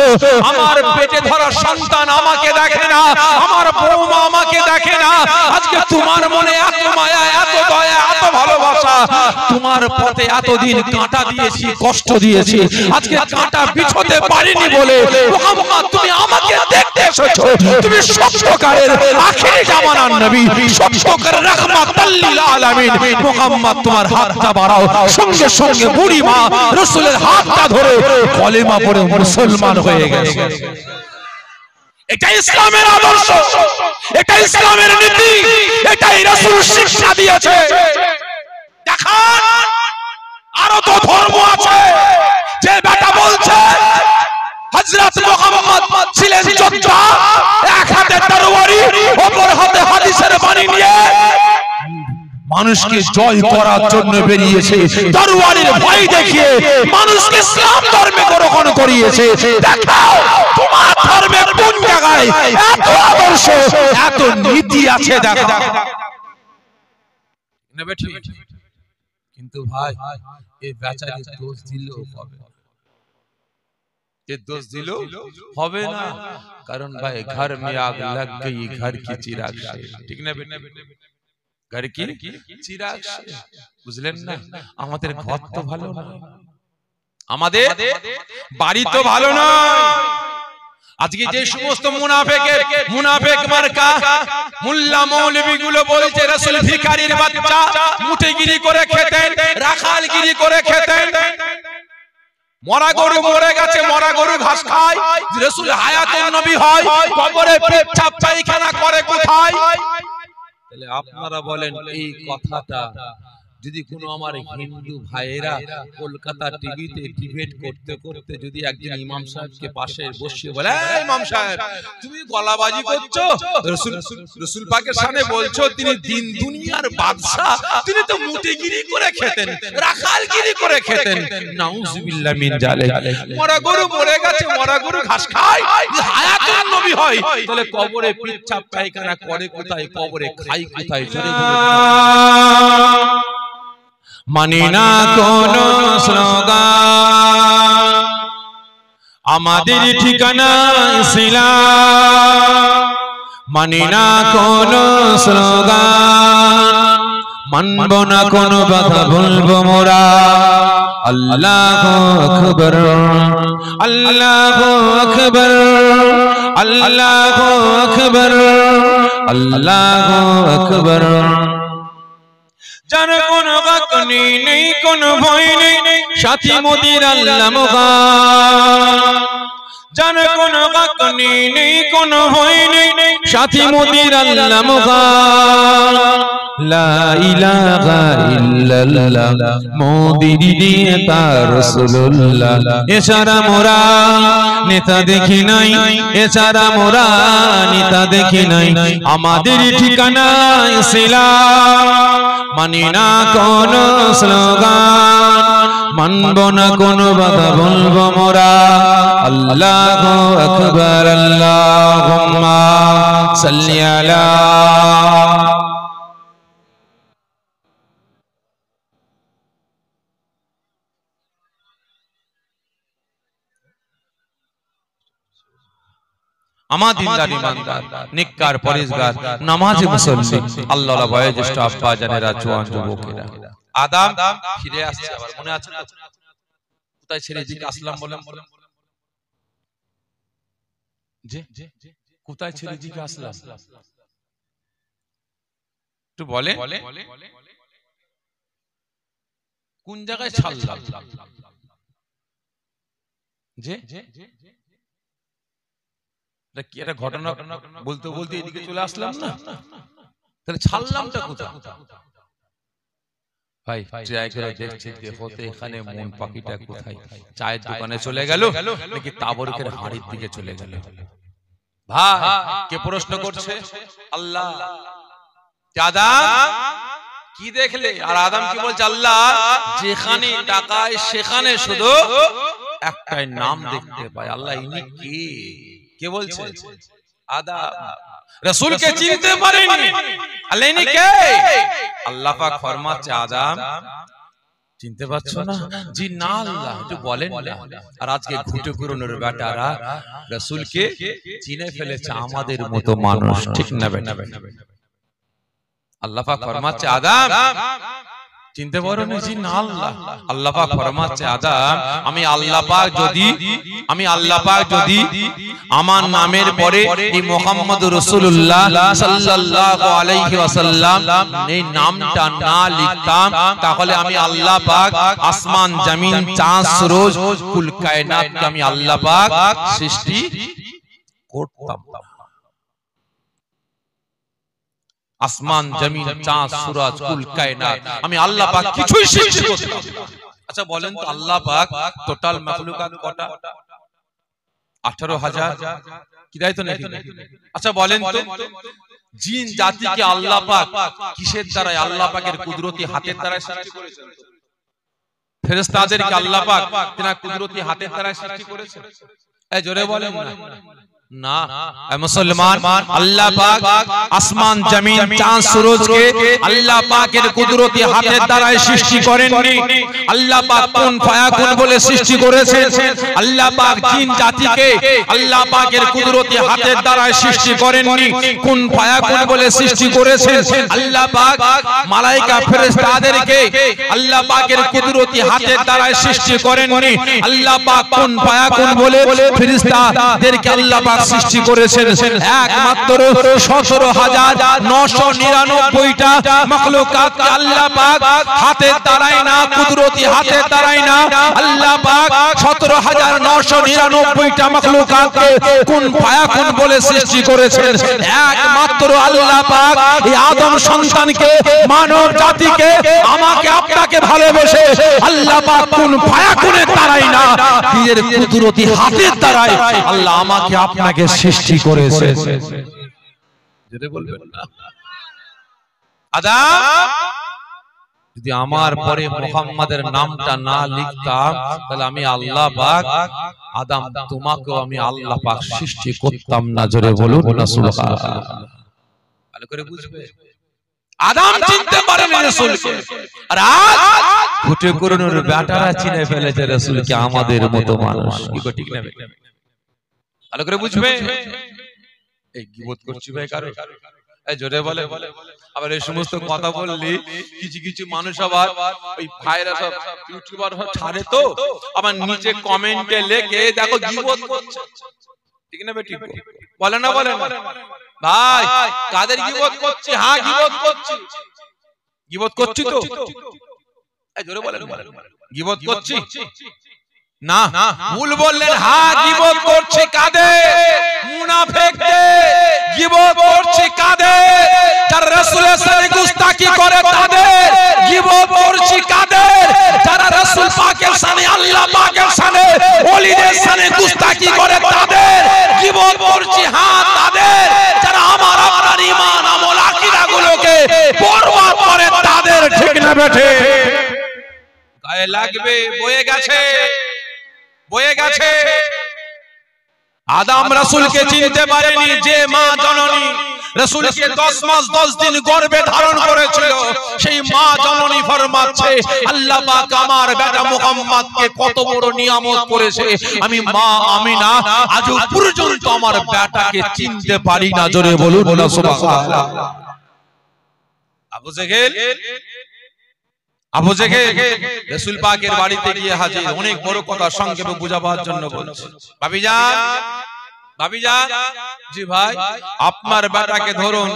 আমার পেটে ধরা সন্তান আমাকে দেখে না, আমার বৌমা আমাকে দেখে না, আজকে তোমার মনে এত মায়া, এত দয়া, এত ভালোবাসা, তোমার পথে এতদিন কাঁটা দিয়েছি, কষ্ট দিয়েছি, আজকে কাঁটা বিছোতে পারিনি বলে মুহাম্মদ তুমি আমাকে দেখতে এসেছো। তুমি সত্যকারের আখিরি জামানার নবী, সত্যকারের রাহমাতাল লিল আলামিন। মুহাম্মদ তোমার হাতটা বাড়াও। সঙ্গে সঙ্গে বুড়ি মা রাসূলের হাতটা ধরে কলেমা পড়ে মুসলমান হয়ে গেছে। এটা ইসলামের আদর্শ, এটা ইসলামের নীতি, এটাই রাসূল শিক্ষা দিয়েছে। দেখান আরো তো ধর্ম আছে। যে বেটা বলছে হযরত মুহাম্মদ ছিলেন যোদ্ধা, এক হাতে তরবারি, অপর হাতে হাদিসের বাণী নিয়ে মানুষকে জয় করার জন্য বেরিয়েছে, তরবারির ভয় দেখিয়ে মানুষকে ইসলাম ধর্মে গ্রহণ করিয়েছে। দেখাও তোমার ধর্মে কোন জায়গায় এত আদর্শ, এত নীতি আছে, দেখাও। নেবে ঠিক, কিন্তু ভাই এই বেচারি দোষ দিলেও হবে, দোষ দিলেও হবে না, কারণ ভাই ঘর মে আগ লাগ গই, ঘর কি চিরাগ শেষ। ঠিক না বেটা? ঘর কি চিরাগ শেষ, বুঝলেন না? আমাদের ঘর তো ভালো না, আমাদের বাড়ি তো ভালো না। আজকে যে সমস্ত মুনাফিক মার্কা মোল্লা মৌলবী গুলো বলছে রাসূল ভিখারির বাচ্চা, মুঠেগিরি করে খেতেন, রাখালগিরি করে খেতেন, মরা গরু মরে গেছে, মরা গরু ঘাস খায়, রাসূল হায়াতুন নবী হয়, কবরে পেচ্ছাপ পায়খানা করে কোথায়? তাহলে আপনারা বলেন এই কথাটা যদি কোনো আমার হিন্দু ভাইয়েরা কলকাতা টিভিতে ডিবেট করতে করতে যদি একজন ইমাম সাহেবকে পাশে বসিয়ে বলে, ইমাম সাহেব তুমি গলাবাজি করছো, রাসূল পাকের সামনে বলছো তিনি দিন দুনিয়ার বাদশা, তিনি তো মুটিগিরি করে খেতেন, রাখালগিরি করে খেতেন, নাউজুবিল্লাহ মিন জালিক। মরা গরু মরে গেছে, মরা গরু ঘাস খায়, হায়াতুন নবী হয়, তাহলে কবরে পিচ্ছাপ পায়খানা করে কোথায়, কবরে খাই কোথায়? জোরে মানি না কোন স্লোগান, আমাদের ঠিকানা ইসলাম। মানি না কোন স্লোগান, মানব না কোন কথা, বলবো মোরা আল্লাহু আকবার, আল্লাহু আকবার, আল্লাহু আকবার, আল্লাহু আকবার। যার কোন গাকনি নেই, কোন ভয় নেই, সাথী মোদির আল্লাহ মুগান। যার কোন গাকনি নেই, কোন ভয় নেই, সাথী মোদির আল্লাহ মুগান। লা ইলাহা ইল্লাল্লাহ মোদির দিয়ে তার রাসূলুল্লাহ। এছাড়া মোরা নেতা দেখি নাই, এছাড়া মোরা নেতা দেখি নাই, আমাদের ঠিকানা ইসলাম। মানি না কোন স্লোগান, মানব না কোন বাধা, বলবো মোরা আল্লাহু আকবার, আল্লাহুম্মা সাল্লি আলা। আমার দিনদার ইমানদার নেককার পরেজগার নামাজি মুসল্লি আল্লাহর বয়োজ্যেষ্ঠ আব্বা জানেরা, জওয়ান যুবকেরা, আদাব ফিরে আসছে আবার, মনে আছে না? কোথায় ছেড়ে দিকে আসলাম বলেন, জি কোথায় ছেড়ে দিকে আসলাম একটু বলে, কোন জায়গায় ছাড়লাম? জি কি একটা ঘটনা বলতে বলতে এদিকে চলে আসলাম না, তাহলে ছাড়লামটা কোথায়? ভাই ট্রাই করে দেখছি দেখতে এখানে মন পাখিটা কোথায়, চায়ের দোকানে চলে গেল নাকি তাবরকের হাড়ির দিকে চলে গেল? ভাই কে প্রশ্ন করছে? আল্লাহ। আদম কি দেখলে? আর আদম কি বলছে? আল্লাহ যেখানে তাকায় সেখানে শুধু একটাই নাম দেখতে পায়, আল্লাহ ইনি কে? কে বলছে? আদম রাসূলকে চিনতে পারেনি, আল্লাহ ইনি কে? আল্লাহ পাক ফরমাচ্ছে আদম চিনতে পারছো না? জি না আল্লাহ, একটু বলেন না। আর আজকে ঘুটে পুরনোর বেটারা রাসূলকে চিনে ফেলেছে আমাদের মতো মানুষ, ঠিক না বেটা? আল্লাহ পাক ফরমাচ্ছে আদম চিনতে পারো না? জি না আল্লাহ। আল্লাহ পাক ফরমাচ্ছে আদম আমি আল্লাহ পাক যদি আমার নামের পরে এই মুহাম্মদুর রাসূলুল্লাহ সাল্লাল্লাহু আলাইহি ওয়াসাল্লাম এই নামটা না লিখতাম, তাহলে আমি আল্লাহ পাক আসমান জমিন চাঁদ সূরজ কুল কায়নাতকে আমি আল্লাহ পাক সৃষ্টি করতাম। আসমান জমিন চাঁদ সূরজ কুল কায়নাত আমি আল্লাহ পাক কিছুই সৃষ্টি করতাম। আচ্ছা বলেন তো আল্লাহ পাক টোটাল মাখলুকাত কটা? 18,000 কি তাই তো নাকি? আচ্ছা বলেন তো জিন জাতিকে আল্লাহ পাক কিসের দ্বারা? আল্লাহ পাকের কুদরতি হাতের দ্বারা সৃষ্টি করেছেন। ফেরেশতাদেরকে আল্লাহ পাক তিনার কুদরতি হাতের দ্বারা সৃষ্টি করেছেন। এই জোরে বলেন না। মুসলমান আল্লাহ পাক আসমান জমিন চাঁদ সূরজকে আল্লাহ পাকের কুদরতি হাতের দ্বারা সৃষ্টি করেননি। আল্লাহ পাক কুন ফায়াকুন বলে সৃষ্টি করেছেন। আল্লাহ পাক জিন জাতিকে আল্লাহ পাকের কুদরতি হাতের দ্বারা সৃষ্টি করেননি, কুন ফায়াকুন বলে সৃষ্টি করেছেন। আল্লাহ পাক মালায়েকা ফেরেশতাদেরকে আল্লাহ পাকের কুদরতি হাতের দ্বারা সৃষ্টি করেননি। আল্লাহ পাক কুন ফায়াকুন বলে ফেরেশতাদেরকে আল্লাহ পাক সৃষ্টি করেছেন। একমাত্র 17,999টা মাখলুকাতকে আল্লাহ পাক হাতের দ্বারাই না, কুদরতি হাতের দ্বারাই না, আল্লাহ পাক 17,999টা মাখলুকাতকে কুন ফায়াকুন বলে সৃষ্টি করেছেন একমাত্র আল্লাহ পাক এই আদম সন্তানকে মানব জাতিকে আমাকে আপনাকে ভালোবেসে আল্লাহ পাক কুন ফায়াকুনের দ্বারাই না নিজের কুদরতি হাতের দ্বারাই আল্লাহ আমাকে আপনাকে সৃষ্টি করেছে। যেটা বলবেন না আদম যদি আমার পরে মুহাম্মাদের নামটা না লিখতাম তাহলে আমি আল্লাহ পাক আদম তোমাকেও আমি আল্লাহ পাক সৃষ্টি করতাম না। জোরে বলুন না সুবহানাল্লাহ। ভালো করে বুঝবে আদম চিনতে পারেনি রাসূলকে আর আজ ফুটে করুণের বেটারা চিনে ফেলেছে রাসূলকে আমাদের মতো মানুষ। কি গো ঠিক না? ভালো করে বুঝবে। এই গীবত করছি ভাই কারো এই জোরে বলে আবার এই সমস্ত কথা বললি কিছু কিছু মানুষ আবার ওই ভাইরা সব ইউটিউবার ছাড়ে তো আবার নিচে কমেন্টে লেখে দেখো গীবত করছে। ঠিক না বেটি? বলে না বলে না ভাই কাদের গীবত করছি? হ্যাঁ গীবত করছি। গীবত করছি তো এই জোরে বলেন গীবত করছি না ভুল বললেন। হ্যাঁ গীবত করছি কাদের? মুনাফিকদের। গীবত করছি কাদের? যারা রাসূলের সাথে গুস্তাখি করে তাদের। গীবত করছি কাদের? যারা রাসূল পাকের সাথে আল্লাহ পাকের সাথে ওলিদের সাথে গুস্তাখি করে তাদের। গীবত করছি হ্যাঁ তাদের যারা আমার আপনার ঈমান আমল আকীদা গুলোকে বরবাদ করে তাদের। ঠিক না বেঠে? গায়ে লাগবে বয়ে গেছে বয়ে গেছে। আদম রাসূলকে চিনতে পারেনি যে মা জননী রাসূলকে 10 মাস 10 দিন গর্ভে ধারণ করেছিল সেই মা জননী ফরমাচ্ছে আল্লাহ পাক আমার বেটা মুহাম্মদকে কত বড় নিয়ামত করেছে আমি মা আমিনা আজও পর্যন্ত আমার বেটাকে চিনতে পারি না। জোরে বলুন না সুবহানাল্লাহ। আবু জেহেল রাসূল পাকের বাড়িতে গিয়ে হাজির। অনেক বড় কথা সংক্ষেপে বুঝাবার জন্য বলছি। ভাবিজান জি ভাই আপনার বেটাকে ধরুন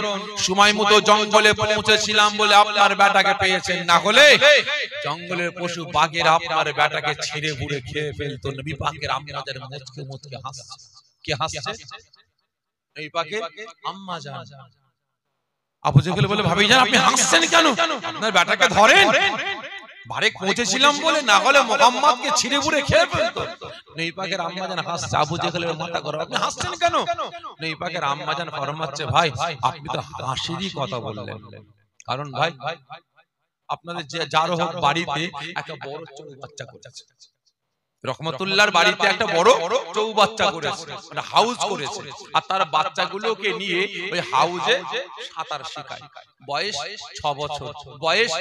সময় মতো জঙ্গলে পৌঁছেছিলাম বলে আপনার বেটাকে পেয়েছেন, না হলে জঙ্গলের পশু বাঘের আপনার বেটাকে ছিঁড়ে বুড়ে খেয়ে ফেলতো। নবী পাকের আম্মাদের মুচকে মুচকে হাসছে। কে হাসছে? নবী পাকের আম্মা জান। আবু জেহেল বলে ভাবিজান আপনি হাসছেন কেন? আপনার বেটাকে ধরেন বাড়ি পৌঁছেছিলাম বলে, না হলে মুহাম্মদকে ছিঁড়ে বুড়ে খেয়ে ফেলতো। নবী পাকের আম্মা জান হাসছে। আবু জেহেলের মাথা গরম। আপনি হাসছেন কেন? নবী পাকের আম্মা জান ফরমাচ্ছে ভাই আপনি তো হাসিরই কথা বললেন, কারণ ভাই আপনাদের যে যার হোক বাড়িতে একটা বড় বাচ্চা করেছে। রহমতুল্লাহর বাড়িতে একটা বড় চৌবাচ্চা করেছে, মানে হাউস করেছে, আর তার বাচ্চাগুলোকে নিয়ে ওই হাউজে সাঁতার শেখায়। বয়স 6 বছর, বয়স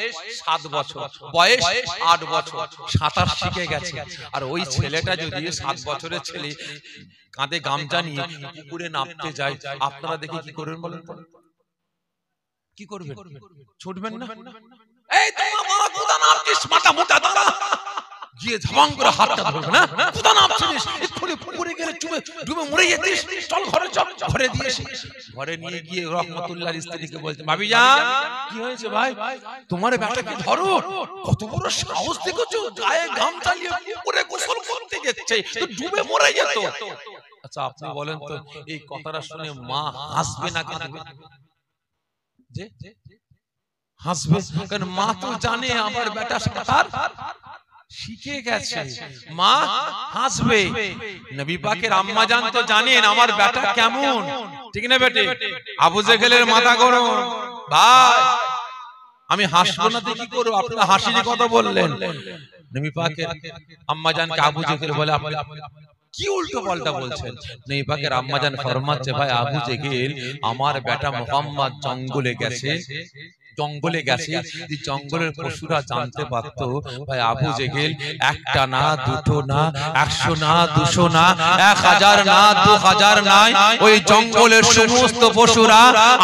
7 বছর, বয়স 8 বছর, সাঁতার শিখে গেছে। আর ওই ছেলেটা যদি 7 বছরের ছেলে কাঁধে গামছা নিয়ে পুকুরে নামতে যায়, আপনারা দেখে কি করবেন বলেন? কি করবেন? ছুটবেন না? এই তোমার মারা কোথা নামছিস মাথা মোটা দাদা গিয়ে ঝামাং করে হাতটা ধরবে না, কোথা নামছিস? এক্ষুনি পুকুরে গেলে ডুবে মরে যেতিস, চল ঘরে চল। ঘরে দিয়েছি, ঘরে নিয়ে গিয়ে রহমতুল্লাহর স্ত্রীকে বলতে ভাবিজান কি হয়েছে ভাই? তোমার বেটাকে ধরো, কত বড় সাহস দেখেছো, গায়ে গামছা নিয়ে পুকুরে গোসল করতে যাচ্ছে, তো ডুবে মরে যেত। আচ্ছা আপনি বলেন তো এই কথাটা শুনে মা হাসবে না কেন? যে হাসবে, কারণ মা তো জানে আমার বেটা সাঁতার শিখে গেছে, মা হাসবে। নবী পাকের আম্মা জান তো জানেন আমার বেটা কেমন, ঠিক না বেটে? আবু জেহেলের মাথা গরম। ভাই আমি হাসবো না তো কি করব? আপনারা হাসির কথা বললেন। নবী পাকের আম্মা জানকে আবু জেহেল বলে আপনি কি উল্টো পাল্টা বলছেন? নবী পাকের আম্মা জান ফরমাচ্ছে ভাই আবু জেহেল আমার বেটা মুহাম্মদ জঙ্গলে গেছে, জঙ্গলে গেছে, জঙ্গলের পশুরা জানতে পারত ভাই আবু জেহেল একটা না দুটো না 100 না 200 না 1000 না 2000 নাই, ওই জঙ্গলের সমস্ত পশুরা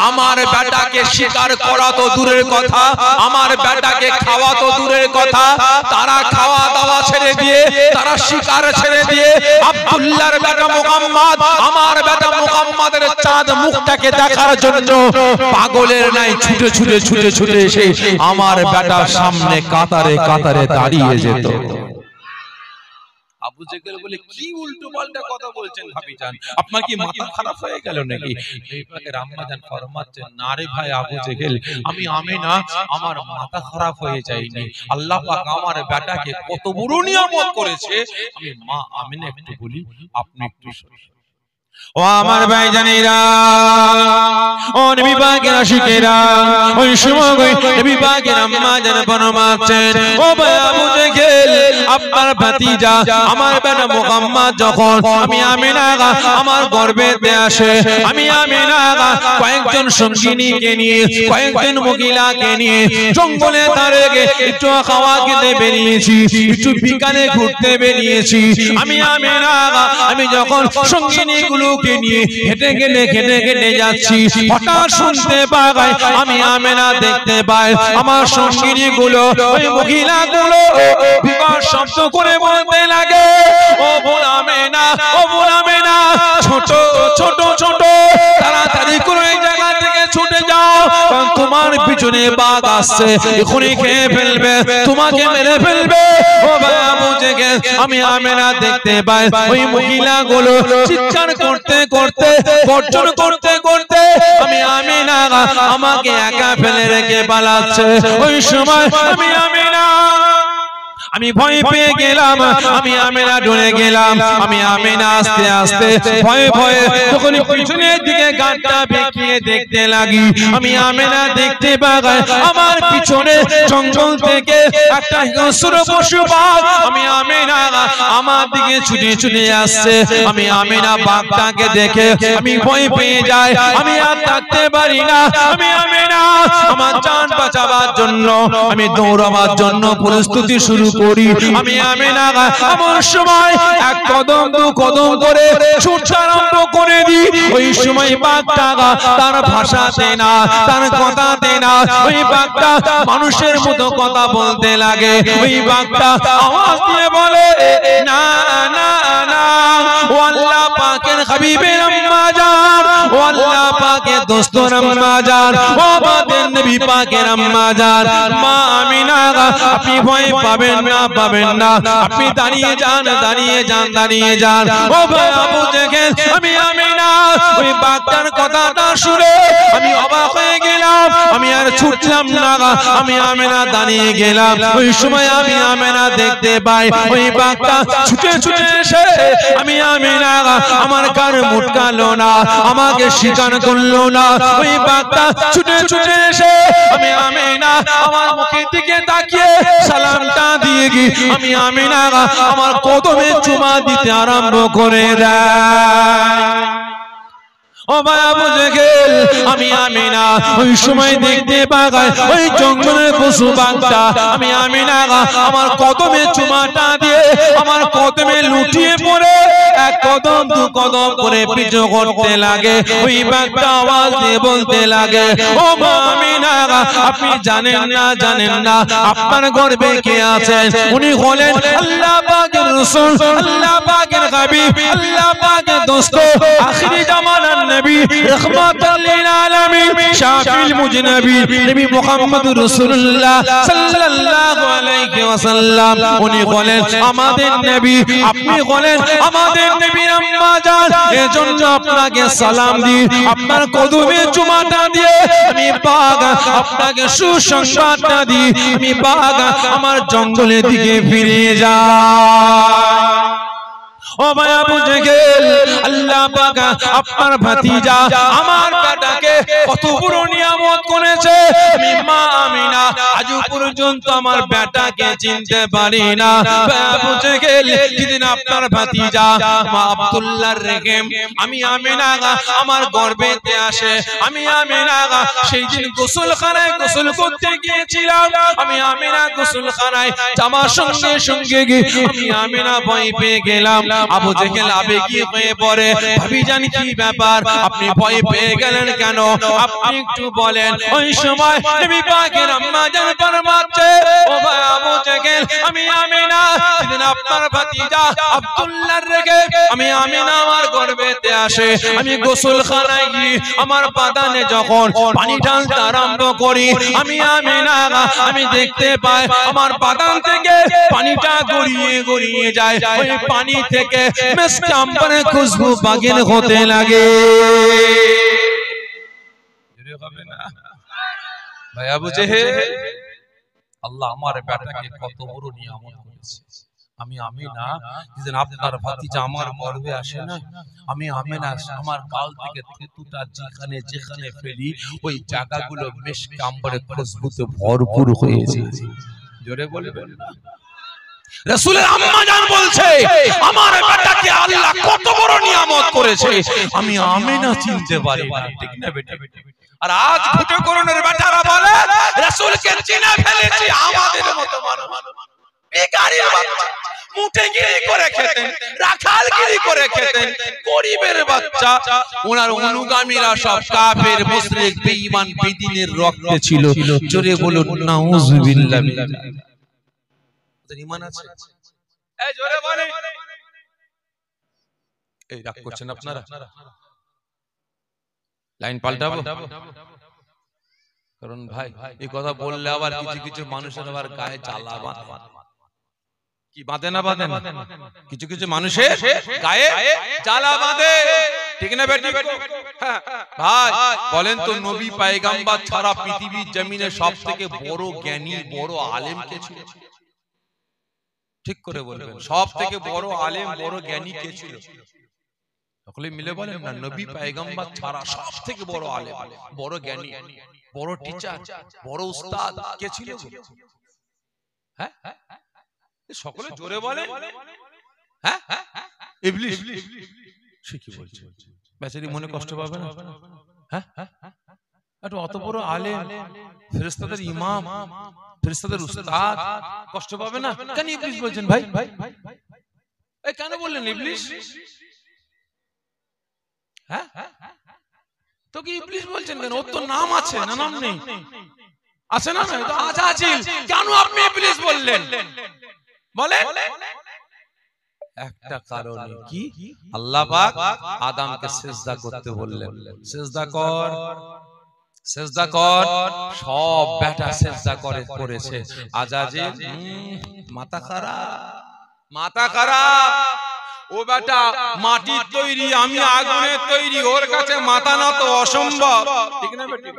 আমার বেটাকে শিকার করা তো দূরের কথা, আমার বেটাকে খাওয়া তো দূরের কথা, তারা খাওয়া দাওয়া ছেড়ে দিয়ে, তারা শিকার ছেড়ে দিয়ে আব্দুল্লাহর বেটা মুহাম্মদ, আমার বেটা মুহাম্মাদের চাঁদ মুখটাকে দেখার জন্য পাগলের নাই ছুটে ছুটে ছুটে ছুটে এসে আমার বেটার সামনে কাতারে কাতারে দাঁড়িয়ে যেত। আবু জেহেল বলে কি উল্টো পাল্টা কথা বলছেন ভাবিজান, আপনার কি মাথা খারাপ হয়ে গেল নাকি? নবী পাকের আম্মা জান ফরমাচ্ছেন, না রে ভাই আবু জেহেল, আমি আমিনা আমার মাথা খারাপ হয়ে যায়নি। আল্লাহ পাক আমার বেটাকে কত বড় নিয়ামত করেছে, আমি মা আমিনা একটু বলি, আপনি একটু ও আমার ভাইজানেরা, ও নবী পাকের আশিকেরা, ওই সময় নবী পাকের আম্মা জান ফরমাচ্ছেন, ও ভাই আবু জেহেল, আপনার ভাতিজা আমার বেটা মুহাম্মদ যখন আমি আমিনা আমার গর্ভেতে আসে, আমি আমিনা কয়েকজন সঙ্গিনীকে নিয়ে, কয়েকজন মহিলাকে নিয়ে জঙ্গলে ধারে একটু খাওয়া খেতে বেরিয়েছি, একটু বিকালে ঘুরতে বেরিয়েছি। আমি আমিনা আমি যখন সঙ্গিনীগুলোকে নিয়ে হেঁটে হেঁটে যাচ্ছি, হঠাৎ শুনতে পাই, আমি আমিনা দেখতে পাই আমার সঙ্গিনীগুলো, ওই মহিলাগুলো বিকট শব্দ করে বলতে লাগে, ও বোন আমিনা, ও বোন আমিনা, ছোট ছোট ছোট তাড়াতাড়ি করে এই জায়গা থেকে ছুটে যাও, কারণ তোমার পিছনে বাঘ আসছে, এখনই খেয়ে ফেলবে, তোমাকে মেরে ফেলবে। ও ভাই আবু জেহেল, আমি আমিনা দেখতে পাই ওই মহিলাগুলো চিৎকার করতে করতে, গর্জন করতে করতে আমি আমিনা আমাকে একা ফেলে রেখে পালাচ্ছে। ওই সময় আমি ভয় পেয়ে গেলাম, আমি আমিনা ডরে গেলাম। আমি আমিনা আস্তে আস্তে ভয়ে ভয়ে যখন পিছনের দিকে গানটা বেঁকিয়ে দেখতে লাগি, আমি আমিনা দেখতে পাই আমার পিছনে জঙ্গল থেকে একটা হিংস্র পশু বাঘ আমি আমিনা আমার দিকে ছুটে ছুটে আসছে। আমি আমিনা বাঘটাকে দেখে আমি ভয় পেয়ে যাই, আমি আর থাকতে পারি না। আমি আমিনা আমার জান বাঁচাবার জন্য আমি দৌড়াবার জন্য প্রস্তুতি শুরু করি। আমি আমিনা এমন সময় এক কদম দু কদম করে ছুটতে আরম্ভ করে দিই। ওই সময় বাঘটা তার ভাষাতে না, তার কথাতে না, ওই বাঘটা মানুষের মতো কথা বলতে লাগে। ওই বাঘটা আওয়াজ দিয়ে বলে, না না না, ও আল্লাহ পাকের হাবিবের আম্মা জান, ও আল্লাহ পাকের দোস্তর আম্মা জান, ও আমাদের নবী পাকের আম্মা জান, মা আমিনা আপনি ভয় পাবেন না, পাবেন না, আপনি দাঁড়িয়ে যান, দাঁড়িয়ে যান, দাঁড়িয়ে যান। ও ভাই আবু জেহেল, আমি আমিনা ওই বাঘটার কথাটা শুনে আমি অবাক হয়ে গেলাম। আমি আর ছুটলাম না, আমি আমিনা দাঁড়িয়ে গেলাম। ওই সময় আমি আমিনা দেখতে পাই ওই বাঘটা ছুটে ছুটে এসে আমি আমিনা আমার কার মুটকালো না, আমাকে শিকার করলো না। ওই বাঘটা ছুটে ছুটে এসে আমি আমিনা আমার মুখের দিকে তাকিয়ে সালামটা দিয়ে গিয়ে আমি আমিনা আমার কদমে চুমা দিতে আরম্ভ করে দেয়। ও ভাই আবু জেহেল, আমি আমিনা ওই সময় দেখতে পাই ওই জঙ্গলের পশু বাঘটা আমি আমিনা আমার কদমে চুমাটা দিয়ে আমার কদমে লুটিয়ে পড়ে এক কদম দু কদম করে পিছু করতে লাগে। ওই বাঘটা আওয়াজ দিয়ে বলতে লাগে, ও মা আমিনা আপনি জানেন না, জানেন না আপনার গর্ভে কে আছেন? উনি হলেন আল্লাহ পাকের রাসূল, আল্লাহ পাকের হাবিব, আল্লাহ পাকের দোস্ত, আখিরি জামানার নবী, রাহমাতুল লিল আলামিন, শাফিউল মুজনাবি, নবী মুহাম্মদুর রাসূলুল্লাহ সাল্লাল্লাহু আলাইহি ওয়াসাল্লাম। উনি হলেন আমাদের নবী, আপনি হলেন আমাদের নবীর আম্মা জান। এজন্য আপনাকে সালাম দিই, আপনার কদমে চুমাটা দিয়ে আমি বাঘ আপনাকে সুসংবাদটা দিই, আমি বাঘ আমার জঙ্গলের দিকে ফিরে যাই। ও ভাই আবু জেহেল, আল্লাহ পাক আপনার ভাতিজা আমার বেটাকে কত বড় নিয়ামত করেছে, আমি মা আমিনা আজ পর্যন্ত আমার বেটাকে চিনতে পারি না। আবু জেহেল, যেদিন আপনার ভাতিজা মা আব্দুল্লাহর রেহেম আমি আমিনা আমার গর্ভেতে আসে, আমি আমিনা সেই দিন গোসলখানায় গোসল করতে গিয়েছিলাম। আমি আমিনা গোসলখানায় যাওয়ার সঙ্গে সঙ্গে আমি আমিনা ভয় পেয়ে গেলাম। আবু জেহেল আবেগী হয়ে পড়ে, ভাবিজান কি ব্যাপার, আপনি ভয় পেয়ে গেলেন কেন, আপনি একটু বলেন। ওই সময় নবী পাকের আম্মা জান ফরমাচ্ছে, ও ভাই আবু জেহেল, আমি আমিনা যেদিন আপনার ভাতিজা আব্দুল্লাহর রেগে আমি আমিনা আমার গর্ভেতে আসে, আমি গোসলখানায় গিয়ে আমার বাদানে যখন পানি ঢালতে আরম্ভ করি, আমি আমিনা আমি দেখতে পাই আমার বাদান থেকে পানিটা গড়িয়ে গড়িয়ে যায়, ওই পানি থেকে মিস্ক আম্বরের খুশবু বাগিন হতে লাগে। ভাই আবু জেহেল, আল্লাহ আমার বেটাকে কত বড় নিয়ামত করেছে। আমি আমিনা যেদিন আপনার ভাতিজা আমার গর্ভে আসে না, আমি আমিনা আমার গাল থেকে থুতুটা যেখানে যেখানে ফেলি ওই জায়গাগুলো মিস্ক আম্বরের খুশবুতে ভরপুর হয়েছে। জোরে বলবেন না? রাসূলের আম্মা জান বলছে, আমার বেটাকে আল্লাহ কত বড় নিয়ামত করেছে, আমি আমিনা চিনতে পারি না। ঠিক না বেটা? আর আজ ফুটে করুণের বেটারা বলে রাসূলকে চিনে ফেলেছি, আমাদের মতো মানুষ বেকারির বাচ্চা, মুঠেগিরি করে খেতেন, রাখালগিরি করে খেতেন, গরিবের বাচ্চা, ওনার অনুগামীরা সব কাফের, মুশরিক, বেঈমান, বেদিনের রক্তে ছিল। জোরে বলুন নাউযুবিল্লাহ। ঈমান আছে? এই জোরে বলেন। এই রাগ করছেন আপনারা? লাইন পাল্টাবো? কারণ ভাই এই কথা বললে আবার কিছু কিছু মানুষের আবার গায়ে জ্বালা বাঁধে। কি বাঁধে না বাঁধে না? কিছু কিছু মানুষের গায়ে জ্বালা বাঁধে। ঠিক না বেটি? ভাই বলেন তো, নবী পয়গম্বর ছাড়া পৃথিবীর জমিনে সবথেকে বড় জ্ঞানী, বড় আলেম কে ছিল? ঠিক করে বলবেন, সব থেকে বড় আলেম, বড় জ্ঞানী কে ছিল? সকলে মিলে বলেন না। নবী পয়গম্বর ছাড়া সব থেকে বড় আলেম, বড় জ্ঞানী, বড় টিচার, বড় উস্তাদ কে ছিল? হ্যাঁ, সকলে জোরে বলেন। হ্যাঁ, ইবলিস। সে কি বলছে? বেচারি মনে কষ্ট পাবে না? হ্যাঁ, একটু অত বড় আলেম, ফেরেশতাদের ইমাম, ফেরেশতাদের উস্তাদ, কষ্ট পাবে না? কেন ইবলিস বলছেন ভাই? এই কেন বললেন ইবলিস? হ্যাঁ, তো কি ইবলিস বলছেন কেন? ওর তো নাম আছে না? নাম নেই? আছে না? তো আজাজিল। কেন আপনি ইবলিস বললেন? বলে একটা কারণে, কি? আল্লাহ পাক আদমকে সিজদা করতে বললেন, সিজদা কর, সিজদা কর। সব বেটা সিজদা করেছে। আজাজিল মাথা খারাপ, মাথা খারাপ। ও বেটা মাটির তৈরি, আমি আগুনের তৈরি, ওর কাছে মাথা নত অসম্ভব। ঠিক না বেটি?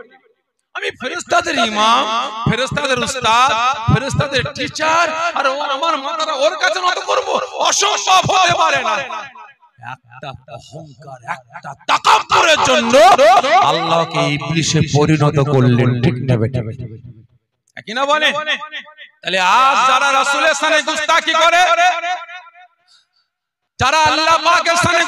আমি ফেরেশতাদের ইমাম, ফেরেশতাদের উস্তাদ, ফেরেশতাদের টিচার, আর ও আমার মাথাটা ওর কাছে নত করব, অসম্ভব হতে পারে না। একটা অহংকার, একটা তাকাব্বুরের জন্য আল্লাহকে ইবলিসে পরিণত করলেন। ঠিক না বেটা? কি না বলে? তাহলে আজ যারা রাসূলের সানে গুস্তাখি করে, যারা আল্লাহ পাকের সানে